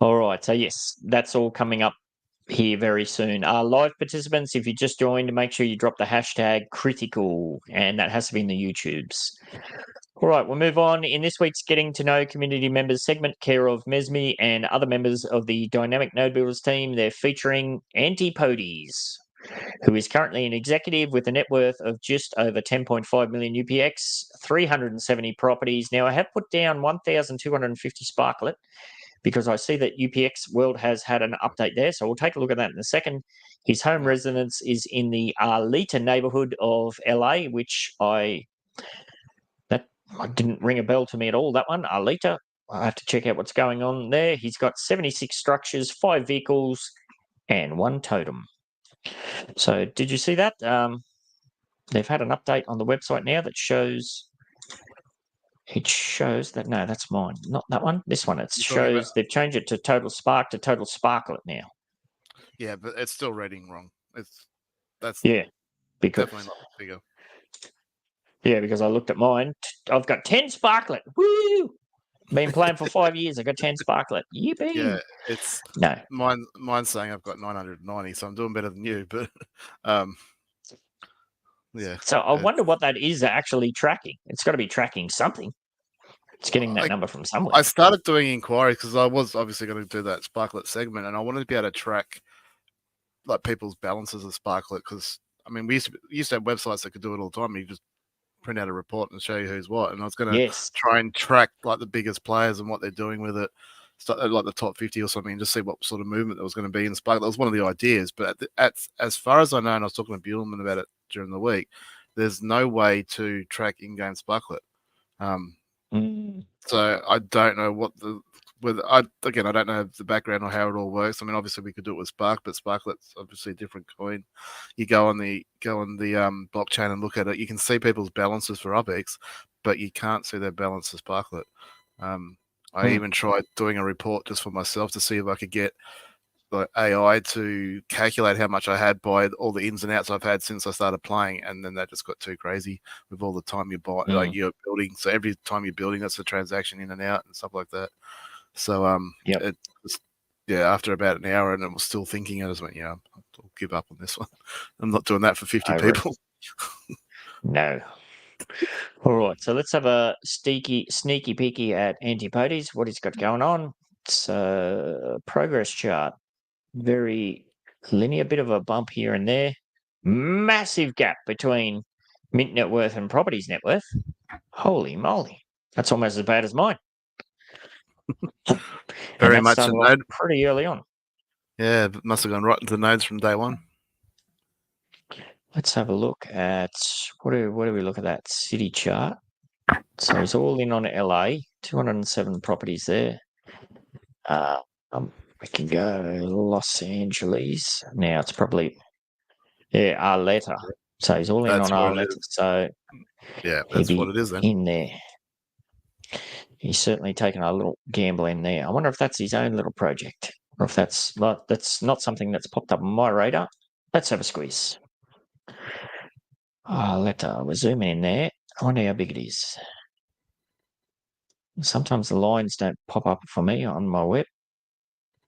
All right. So, yes, that's all coming up here very soon. Live participants, if you just joined, make sure you drop the hashtag critical, and that has to be in the YouTubes. All right, we'll move on. In this week's Getting to Know Community Members segment, care of Mesme and other members of the Dynamic Node Builders team, they're featuring Antipodes, who is currently an executive with a net worth of just over 10.5 million UPX, 370 properties. Now, I have put down 1,250 Sparklet because I see that UPX World has had an update there, so we'll take a look at that in a second. His home residence is in the Arleta neighborhood of LA, which didn't ring a bell to me at all, that one. Arleta, I have to check out what's going on there. He's got 76 structures, 5 vehicles, and 1 totem. So did you see that? They've had an update on the website now that shows... It shows that... No, that's mine. Not that one. This one. It shows they've changed it to Total Spark to Total Sparklet now. Yeah, but it's still reading wrong. That's because definitely not the figure. Yeah, because I looked at mine. I've got 10 Sparklet. Woo! Been playing for 5 years. I got 10 Sparklet. Yippee! Yeah, it's mine's saying I've got 990, so I'm doing better than you. But yeah. So I wonder what that is actually tracking. It's got to be tracking something. It's getting that number from somewhere. I started doing inquiries because I was obviously going to do that Sparklet segment, and I wanted to be able to track like people's balances of Sparklet because I mean we used to have websites that could do it all the time. You just print out a report and show you who's what, and I was going to try and track like the biggest players and what they're doing with it, like the top 50 or something, and just see what sort of movement there was going to be in Sparklet. That was one of the ideas, but as far as I know, and I was talking to Buellman about it during the week, there's no way to track in-game Sparklet. So I don't know I don't know the background or how it all works. I mean, obviously we could do it with Spark, but Sparklet's obviously a different coin. You go on the blockchain and look at it. You can see people's balances for UpX, but you can't see their balance for Sparklet. I even tried doing a report just for myself to see if I could get the AI to calculate how much I had by all the ins and outs I've had since I started playing, and then that just got too crazy with all the time you buy, like you're building. So every time you're building, that's a transaction in and out and stuff like that. So after about an hour, and I was still thinking, I just went, I'll give up on this one. I'm not doing that for 50 people. No. All right, so let's have a sneaky peeky at Antipodes, what he's got going on. It's a progress chart. Very linear, bit of a bump here and there. Massive gap between mint net worth and properties net worth. Holy moly. That's almost as bad as mine. Very much a node. Pretty early on. Yeah, it must have gone right into nodes from day one. Let's have a look at what do we look at that city chart? So it's all in on LA, 207 properties there. We can go Los Angeles. Now it's probably Arleta. So he's all in on Arleta. So yeah, that's what it is then. In there. He's certainly taken a little gamble in there. I wonder if that's his own little project, or if that's not something that's popped up on my radar. Let's have a squeeze. We're zooming in there. I wonder how big it is. Sometimes the lines don't pop up for me on my web.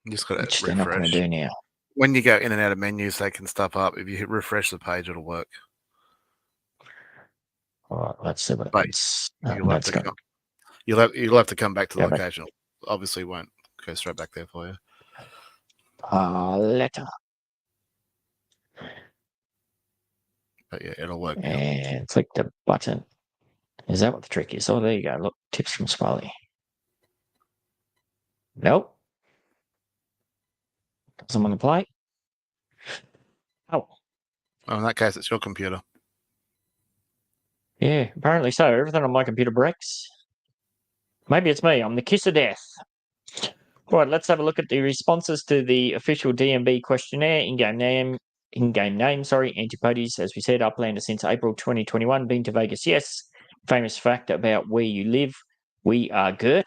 You just got to refresh. They're not going to do now. When you go in and out of menus, they can stuff up. If you hit refresh the page, it'll work. All right, let's see what it is. You'll have to come back to the location. Obviously, won't go straight back there for you. Letter. But yeah, it'll work. And click the button. Is that what the trick is? Oh, there you go. Look, tips from Smiley. Nope. Doesn't want to play. Oh, in that case, it's your computer. Yeah, apparently so. Everything on my computer breaks. Maybe it's me. I'm the kiss of death. Right, let's have a look at the responses to the official DMB questionnaire. In-game name, Antipodes, as we said, Uplander since April 2021. Been to Vegas, yes. Famous fact about where you live. We are Gert.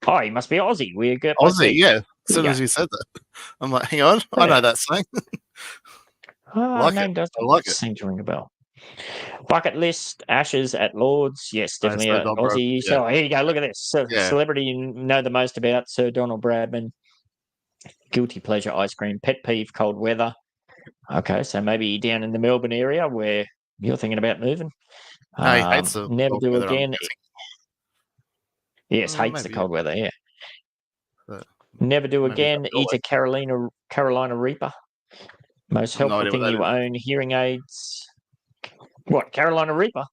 Oh, he must be Aussie. We are Gert. Aussie, yeah. As soon as you said that, I'm like, hang on, I know that saying. Name doesn't seem to ring a bell. Bucket list, Ashes at Lords. Yes, definitely Sir an Don Aussie. Bradman, So here you go. Look at this. So, Yeah. Celebrity you know the most about, Sir Donald Bradman. Guilty pleasure ice cream. Pet peeve, cold weather. Okay, so maybe down in the Melbourne area where you're thinking about moving. No, he hates the Never cold do weather, I'm again. guessing. Yes, hates the Maybe, cold weather. Yeah. but Never do maybe again. that's Eat a always. Carolina Reaper. Most I've no helpful idea what thing that you is. own. Hearing aids. What? Carolina Reaper?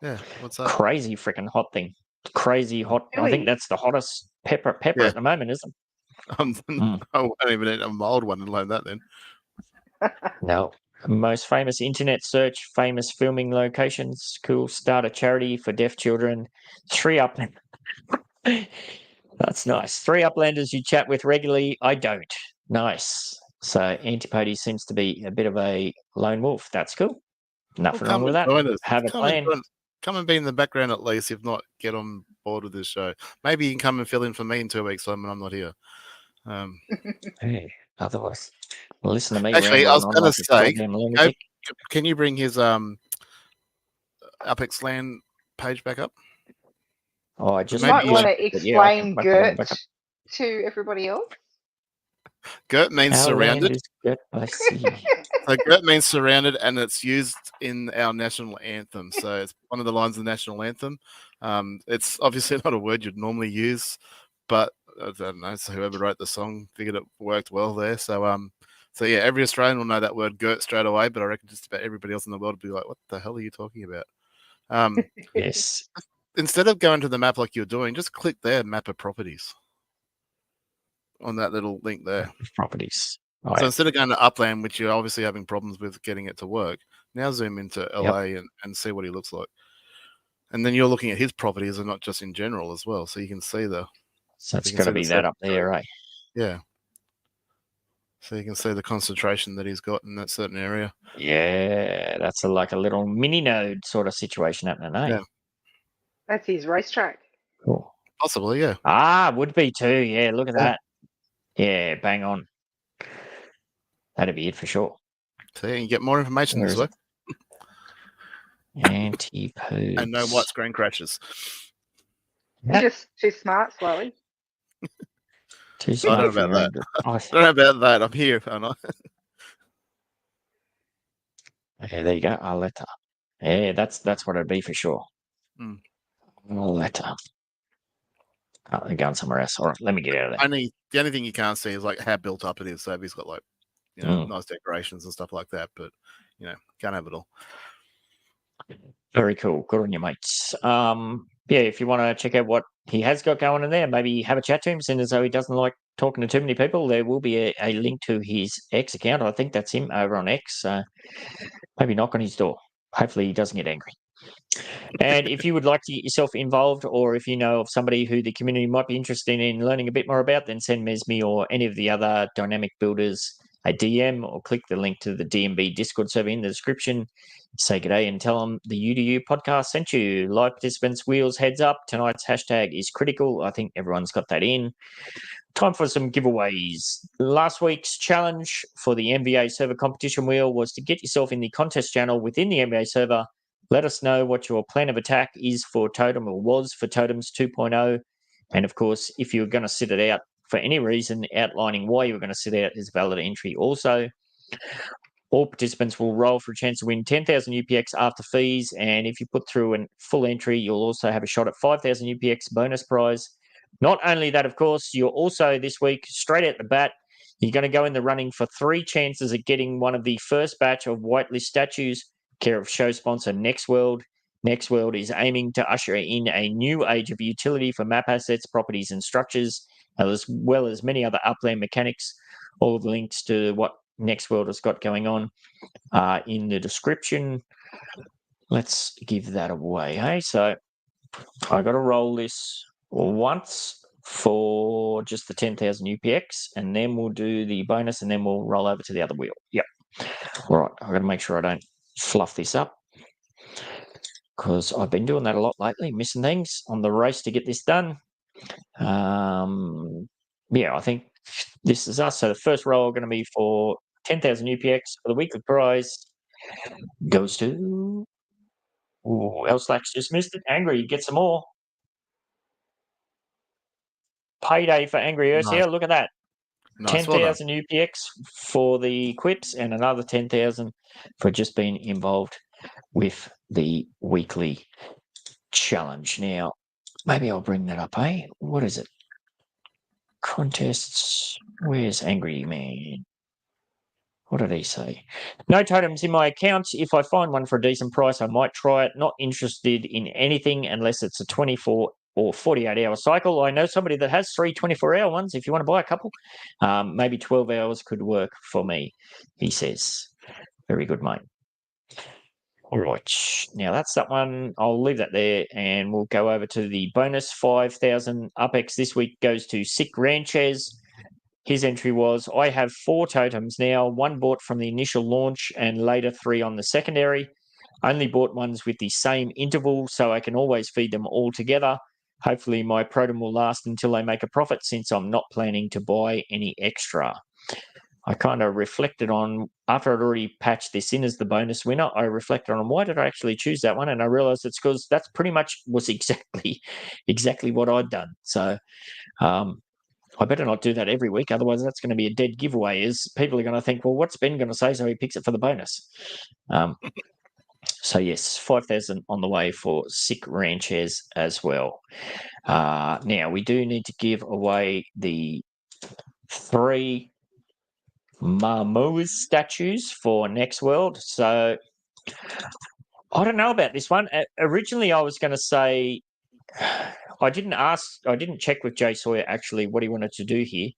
Yeah, what's that? Crazy freaking hot thing. Crazy hot. I think Really? that's the hottest pepper Yeah. at the moment, isn't I won't even eat a mild one and learn that then. it? No. Most famous internet search, famous filming locations. Cool. Start a charity for deaf children. 3 Upland. That's nice. 3 Uplanders you chat with regularly. I don't. Nice. So Antipode seems to be a bit of a lone wolf. That's cool. Nothing wrong with that. Join us. Have a plan. Come and be in the background at least, if not get on board with this show. Maybe you can come and fill in for me in 2 weeks' time when I'm not here. Hey, otherwise, listen to me. Actually, I was going going to say, lunatic. can you bring his Apex LAN page back up? Oh, I just You might maybe want you to but yeah, I explain can bring it GERT back up. to everybody else. GERT means Our surrounded. land is good by sea. So GERT means surrounded, and it's used in our national anthem. So it's one of the lines of the national anthem. It's obviously not a word you'd normally use, but I don't know. So whoever wrote the song figured it worked well there. So yeah, every Australian will know that word GERT straight away, but I reckon just about everybody else in the world would be like, "What the hell are you talking about?" Yes. Instead of going to the map like you're doing, just click there, map of properties, on that little link there. Properties. So Right. instead of going to Upland, which you're obviously having problems with getting it to work, now zoom into LA and see what he looks like. And then you're looking at his properties and not just in general as well. So you can see So it's got to be that up there, right? Yeah. So you can see the concentration that he's got in that certain area. Yeah, that's like a little mini node sort of situation happening, eh? Yeah. That's his racetrack. Cool. Possibly, yeah. Ah, would be too. Yeah, look at Yeah. that. Yeah, bang on. That'd be it for sure. So you can get more information Where this is way. Antipodes. And no white screen crashes. You're just too smart, Slowly. Too I smart don't for know your about own I don't know about that. I'm here, aren't I? Okay, there you go. Arleta. Yeah, that's what it'd be for sure. Mm. Arleta. Oh, they're going somewhere else. All right, let me get out of there. The only thing you can't see is like how built up it is. So if he's got like, nice decorations and stuff like that, but can't have it all. Very cool. Good on you, mates. Yeah, if you want to check out what he has got going in there, maybe have a chat to him, seeing as though he doesn't like talking to too many people. There will be a link to his X account. I think that's him over on X. Maybe knock on his door. Hopefully he doesn't get angry. And if you would like to get yourself involved, or if you know of somebody who the community might be interested in learning a bit more about, then send Mesme or any of the other dynamic builders a DM, or click the link to the DMB Discord server in the description. Say good day and tell them the UDU podcast sent you. Live participants, wheels, heads up. Tonight's hashtag is critical. I think everyone's got that in. Time for some giveaways. Last week's challenge for the NBA server competition wheel was to get yourself in the contest channel within the NBA server. Let us know what your plan of attack is for Totem, or was for Totems 2.0. And of course, if you're going to sit it out for any reason, outlining why you were going to sit out is valid entry also. All participants will roll for a chance to win 10,000 UPX after fees. And if you put through a full entry, you'll also have a shot at 5,000 UPX bonus prize. Not only that, of course, you're also this week, straight at the bat, you're going to go in the running for 3 chances at getting one of the first batch of whitelist statues, care of show sponsor NextWorld. NextWorld is aiming to usher in a new age of utility for map assets, properties, and structures, as well as many other upland mechanics. All the links to what NextWorld has got going on in the description. Let's give that away, hey? So I got to roll this once for just the 10,000 UPX, and then we'll do the bonus, and then we'll roll over to the other wheel. Yep. All right. I've got to make sure I don't fluff this up, because I've been doing that a lot lately, missing things on the race to get this done. Yeah, I think this is us. So the first roll going to be for 10,000 UPX for the weekly prize. goes to... Ooh, Elslack's just missed it. Angry gets some more. Payday for Angry Ursia. Nice. Look at that. Nice. Well done. 10,000 UPX for the QIPS and another 10,000 for just being involved with the weekly challenge. Now, maybe I'll bring that up, eh? What is it? Contests. Where's Angry Man? What did he say? No totems in my account. If I find one for a decent price, I might try it. Not interested in anything unless it's a 24 or 48-hour cycle. I know somebody that has 3 24-hour ones. If you want to buy a couple, maybe 12 hours could work for me, he says. Very good, mate. All right. Now, that's that one. I'll leave that there, and we'll go over to the bonus 5,000 UpX this week goes to Sick Ranchez. His entry was, I have 4 totems now, 1 bought from the initial launch and later 3 on the secondary. Only bought ones with the same interval, so I can always feed them all together. Hopefully my protem will last until they make a profit, since I'm not planning to buy any extra. I kind of reflected on, after I'd already patched this in as the bonus winner, I reflected on why did I actually choose that one, and I realised it's because that's pretty much was exactly what I'd done. So I better not do that every week, otherwise that's going to be a dead giveaway. Is people are going to think, well, what's Ben going to say? So he picks it for the bonus. So yes, 5,000 on the way for Sick Ranchez as well. Now we do need to give away the 3 Marmo's statues for next world. So I don't know about this one. Originally, I was going to say, I didn't check with Jay Sawyer actually what he wanted to do here.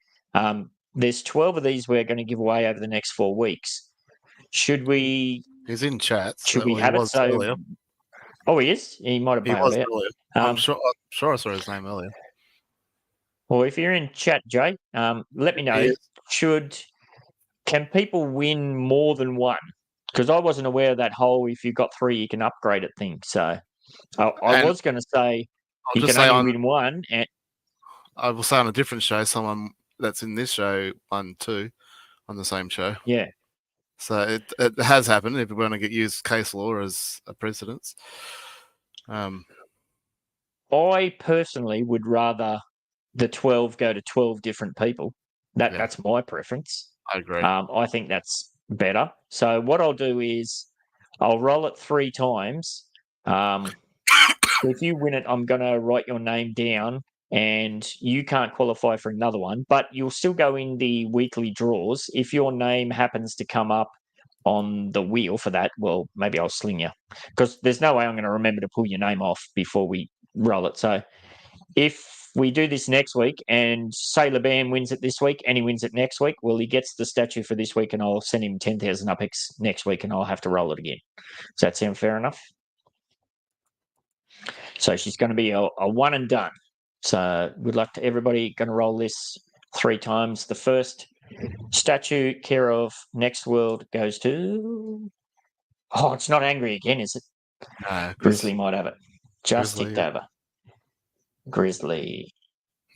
There's 12 of these we're going to give away over the next 4 weeks. Should we? He's in chat. Should we have it? So, earlier. Oh, he is. He might have bailed out. Earlier. I'm sure I saw his name earlier. Well, if you're in chat, Jay, let me know. Can people win more than one? Because I wasn't aware of that whole, if you've got 3, you can upgrade it thing. So I was going to say you can only win one. And I will say on a different show, someone that's in this show won 2 on the same show. Yeah. So it has happened if we want to get used case law as a precedence. I personally would rather the 12 go to 12 different people. That's my preference. I agree. I think that's better. So what I'll do is I'll roll it 3 times. If you win it, I'm going to write your name down, and you can't qualify for another one, but you'll still go in the weekly draws. If your name happens to come up on the wheel for that, well, maybe I'll sling you, because there's no way I'm going to remember to pull your name off before we roll it. So if we do this next week and say LeBam wins it this week and he wins it next week, well, he gets the statue for this week and I'll send him 10,000 UpX next week and I'll have to roll it again. Does that sound fair enough? So she's going to be a one and done. So good luck to everybody. Going to roll this 3 times. The first statue, care of Next World, goes to... Oh, it's not Angry again, is it? No, Grizzly might have it. Just Grizzly, ticked over. Grizzly.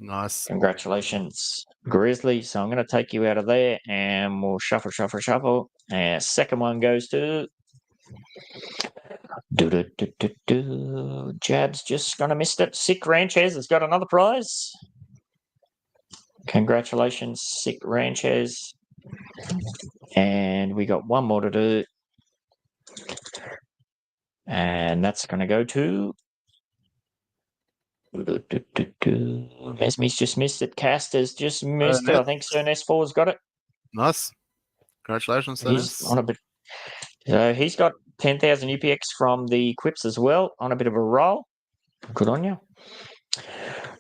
Nice. Congratulations, Grizzly. So I'm going to take you out of there and we'll shuffle. And second one goes to... Jab's just going to miss it. Sick Ranchez has got another prize. Congratulations, Sick Ranchez. And we got one more to do. And that's going to go to... Mesmi's just missed it. Caster's just missed it. I think Cern S4's got it. Nice. Congratulations, He's on a bit. So he's got 10,000 UPX from the QIPS as well, on a bit of a roll. Good on you.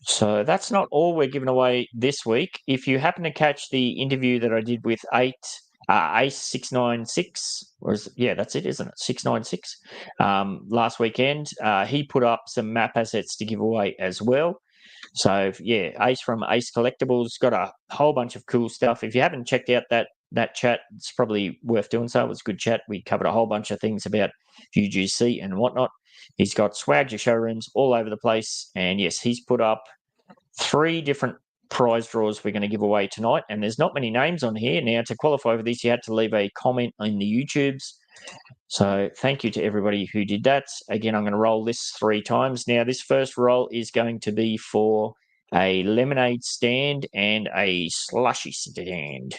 So that's not all we're giving away this week. If you happen to catch the interview that I did with Ace 696, that's it, isn't it? 696. Last weekend, he put up some map assets to give away as well. So yeah, Ace from Ace Collectibles got a whole bunch of cool stuff. If you haven't checked out that chat, it's probably worth doing so. It was a good chat. We covered a whole bunch of things about UGC and whatnot. He's got Swagger showrooms all over the place. And yes, he's put up 3 different prize draws we're going to give away tonight. And there's not many names on here. Now, to qualify for this, you had to leave a comment in the YouTubes. So thank you to everybody who did that. Again, I'm going to roll this 3 times. Now, this first roll is going to be for a lemonade stand and a slushy stand.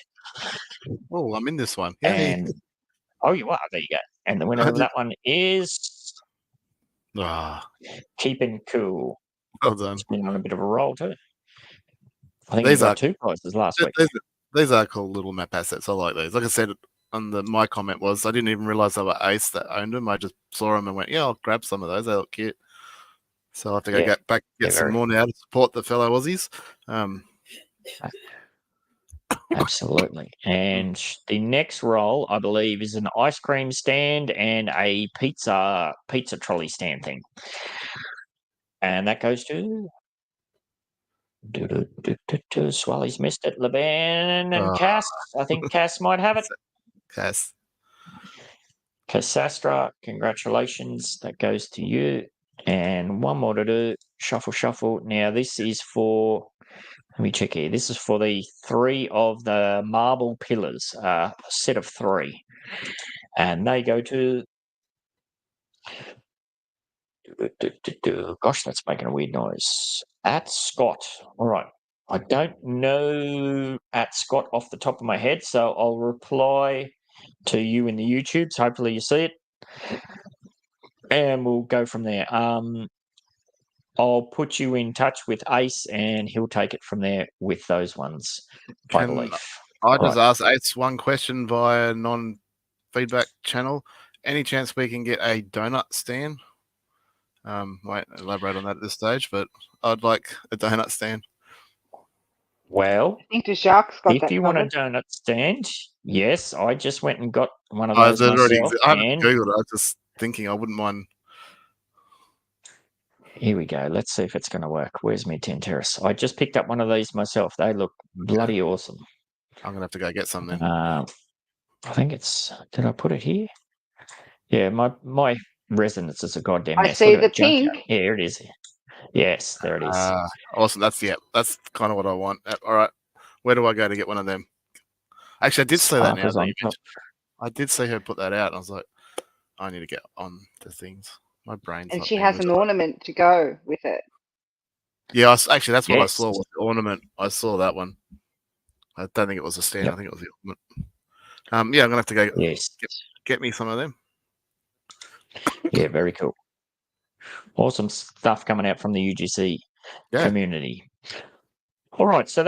Oh, I'm in this one. Yay. And oh, you are. There you go. And the winner of that one is Keeping Cool. Well done. It's been on a bit of a roll too. I think These you got are- 2 prizes last week. These are cool little map assets. I like these. Like I said, my comment was I didn't even realize they were Ace that owned them. I just saw them and went, yeah, I'll grab some of those. They look cute. So I have to go get some more now to support the fellow Aussies. Absolutely. And the next roll, I believe, is an ice cream stand and a pizza trolley stand thing. And that goes to Swally's missed it. Laban and Cass. I think Cass might have it. Cass. Cassastra, congratulations. That goes to you. And one more to do. Shuffle. Now, this is for, let me check here. This is for the 3 of the marble pillars, a set of 3. And they go to, gosh, that's making a weird noise. At Scott. All right. I don't know at Scott off the top of my head, so I'll reply to you in the YouTubes. Hopefully you see it. And we'll go from there. I'll put you in touch with Ace and he'll take it from there with those ones, I believe. I just asked Ace one question via non-feedback channel. Any chance we can get a donut stand? Won't elaborate on that at this stage, but I'd like a donut stand. Well, I think the Sharks got that if you want a covered. donut stand, yes, I just went and got one of I those myself. haven't Googled it. I was just thinking I wouldn't mind. Here we go. Let's see if it's going to work. Where's my 10 Terrace? I just picked up one of these myself. They look bloody awesome. I'm going to have to go get some then. I think it's, did I put it here? Yeah, my residence is a goddamn mess. I see Look at the that junkyard. pink. Yeah, here it is. Yes, there it is. Awesome. That's kind of what I want. All right. Where do I go to get one of them? Actually, I did see that now. I did see her put that out. And I was like, I need to get on to things. My brain's And not she being has an with it. ornament to go with it. Yeah, actually, that's what I Yes. saw was the ornament. I saw that one. I don't think it was a stand. Yep. I think it was the ornament. Yeah, I'm gonna have to go Yes. get me some of them. Yeah, very cool. Awesome stuff coming out from the UGC community. All right, so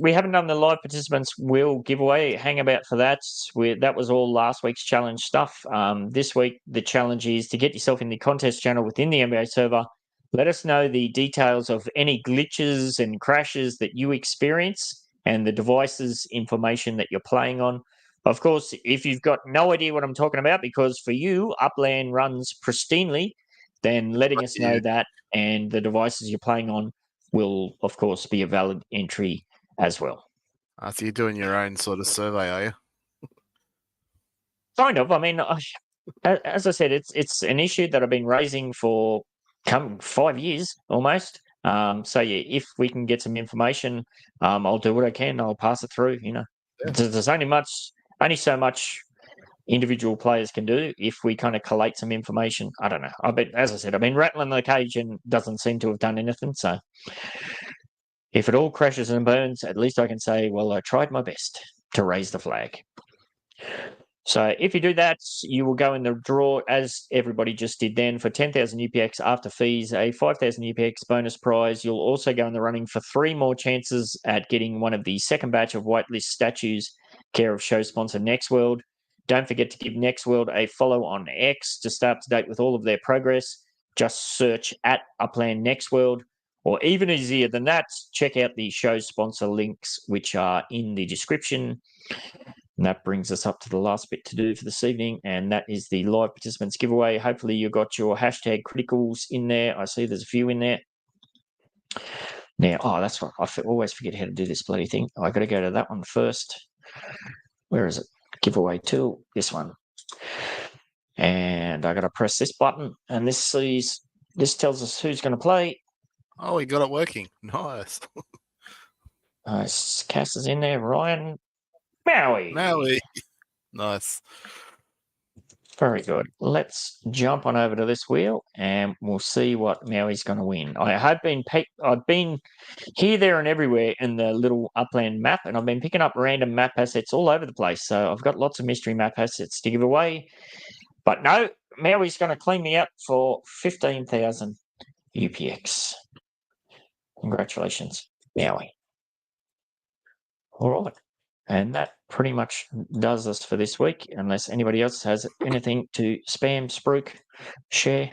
we haven't done the live participants will giveaway. Hang about for that. That was all last week's challenge stuff. This week, the challenge is to get yourself in the contest channel within the NBA server. Let us know the details of any glitches and crashes that you experience and the devices information that you're playing on. Of course, if you've got no idea what I'm talking about, because for you, Upland runs pristinely, then letting us know that and the devices you're playing on will, of course, be a valid entry as well. So you're doing your own sort of survey, are you? Kind of. I mean, as I said, it's an issue that I've been raising for 5 years almost. So yeah, if we can get some information, I'll do what I can. I'll pass it through. There's only so much individual players can do if we kind of collate some information. I don't know. As I said, I've been rattling the cage and doesn't seem to have done anything. So if it all crashes and burns, at least I can say, well, I tried my best to raise the flag. So if you do that, you will go in the draw, as everybody just did then, for 10,000 UPX after fees, a 5,000 UPX bonus prize. You'll also go in the running for 3 more chances at getting one of the second batch of whitelist statues, care of show sponsor Nextworld. Don't forget to give Nextworld a follow on X to stay up to date with all of their progress. Just search at Upland Nextworld, or even easier than that, check out the show sponsor links, which are in the description. And that brings us up to the last bit to do for this evening, and that is the live participants giveaway. Hopefully you got your hashtag criticals in there. I see there's a few in there. Now, that's right. I always forget how to do this bloody thing. I got to go to that one first. Where is it? Giveaway tool. This one. And I got to press this button, and this tells us who's going to play. Oh, we got it working. Nice. Cass is in there. Ryan. Maui. Nice. Very good. Let's jump on over to this wheel and we'll see what Maui's going to win. I've been here, there, and everywhere in the little Upland map, and I've been picking up random map assets all over the place. So I've got lots of mystery map assets to give away. But no, Maui's going to clean me up for 15,000 UPX. Congratulations, Maui. All right. And that pretty much does us for this week, unless anybody else has anything to spam, spruik, share.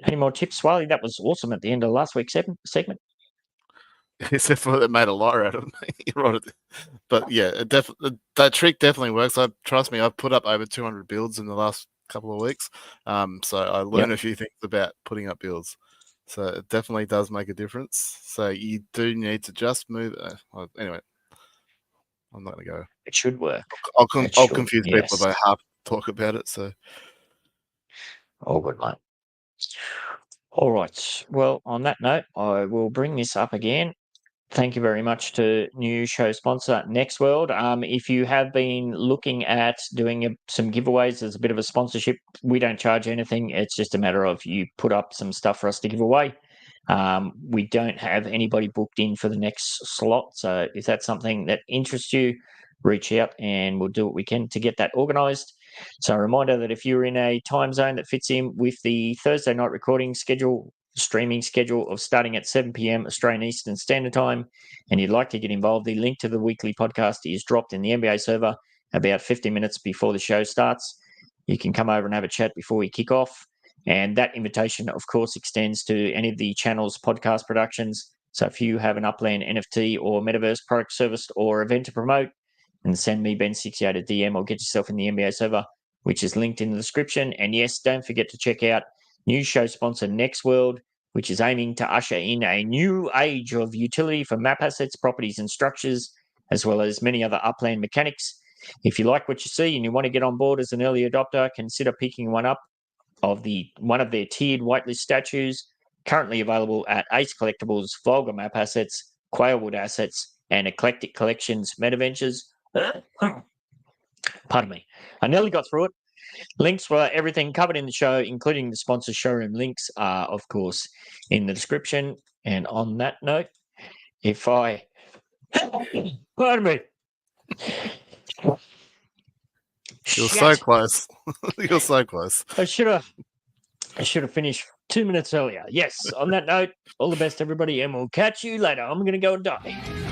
Any more tips, Swiley? That was awesome at the end of last week's segment. Except for it made a liar out of me. But yeah, that trick definitely works. Trust me, I've put up over 200 builds in the last couple of weeks. So I learned a few things about putting up builds. So it definitely does make a difference. So you do need to just move. Anyway, I'm not going to go. It should work. I'll confuse people if I half talk about it. So, all good, mate. All right. Well, on that note, I will bring this up again. Thank you very much to new show sponsor Nextworld. If you have been looking at doing some giveaways as a bit of a sponsorship, we don't charge anything. It's just a matter of you put up some stuff for us to give away. We don't have anybody booked in for the next slot. So if that's something that interests you, reach out and we'll do what we can to get that organised. So a reminder that if you're in a time zone that fits in with the Thursday night recording schedule, streaming schedule of starting at 7 p.m. Australian Eastern Standard Time, and you'd like to get involved, the link to the weekly podcast is dropped in the NBA server about 50 minutes before the show starts. You can come over and have a chat before we kick off. And that invitation, of course, extends to any of the channel's podcast productions. So if you have an Upland NFT or Metaverse product, service, or event to promote, and send me Ben68 a DM or get yourself in the NBA server, which is linked in the description. And yes, don't forget to check out new show sponsor Nextworld, which is aiming to usher in a new age of utility for map assets, properties, and structures, as well as many other Upland mechanics. If you like what you see and you want to get on board as an early adopter, consider picking one up of one of their tiered whitelist statues, currently available at Ace Collectibles, Vulgar Map Assets, Quailwood Assets, and Eclectic Collections Metaventures. Pardon me. I nearly got through it. Links for everything covered in the show, including the sponsor showroom links, are, of course, in the description. And on that note, pardon me. You're so close. You're so close. I should have finished 2 minutes earlier. Yes, on that note, all the best, everybody, and we'll catch you later. I'm going to go and die.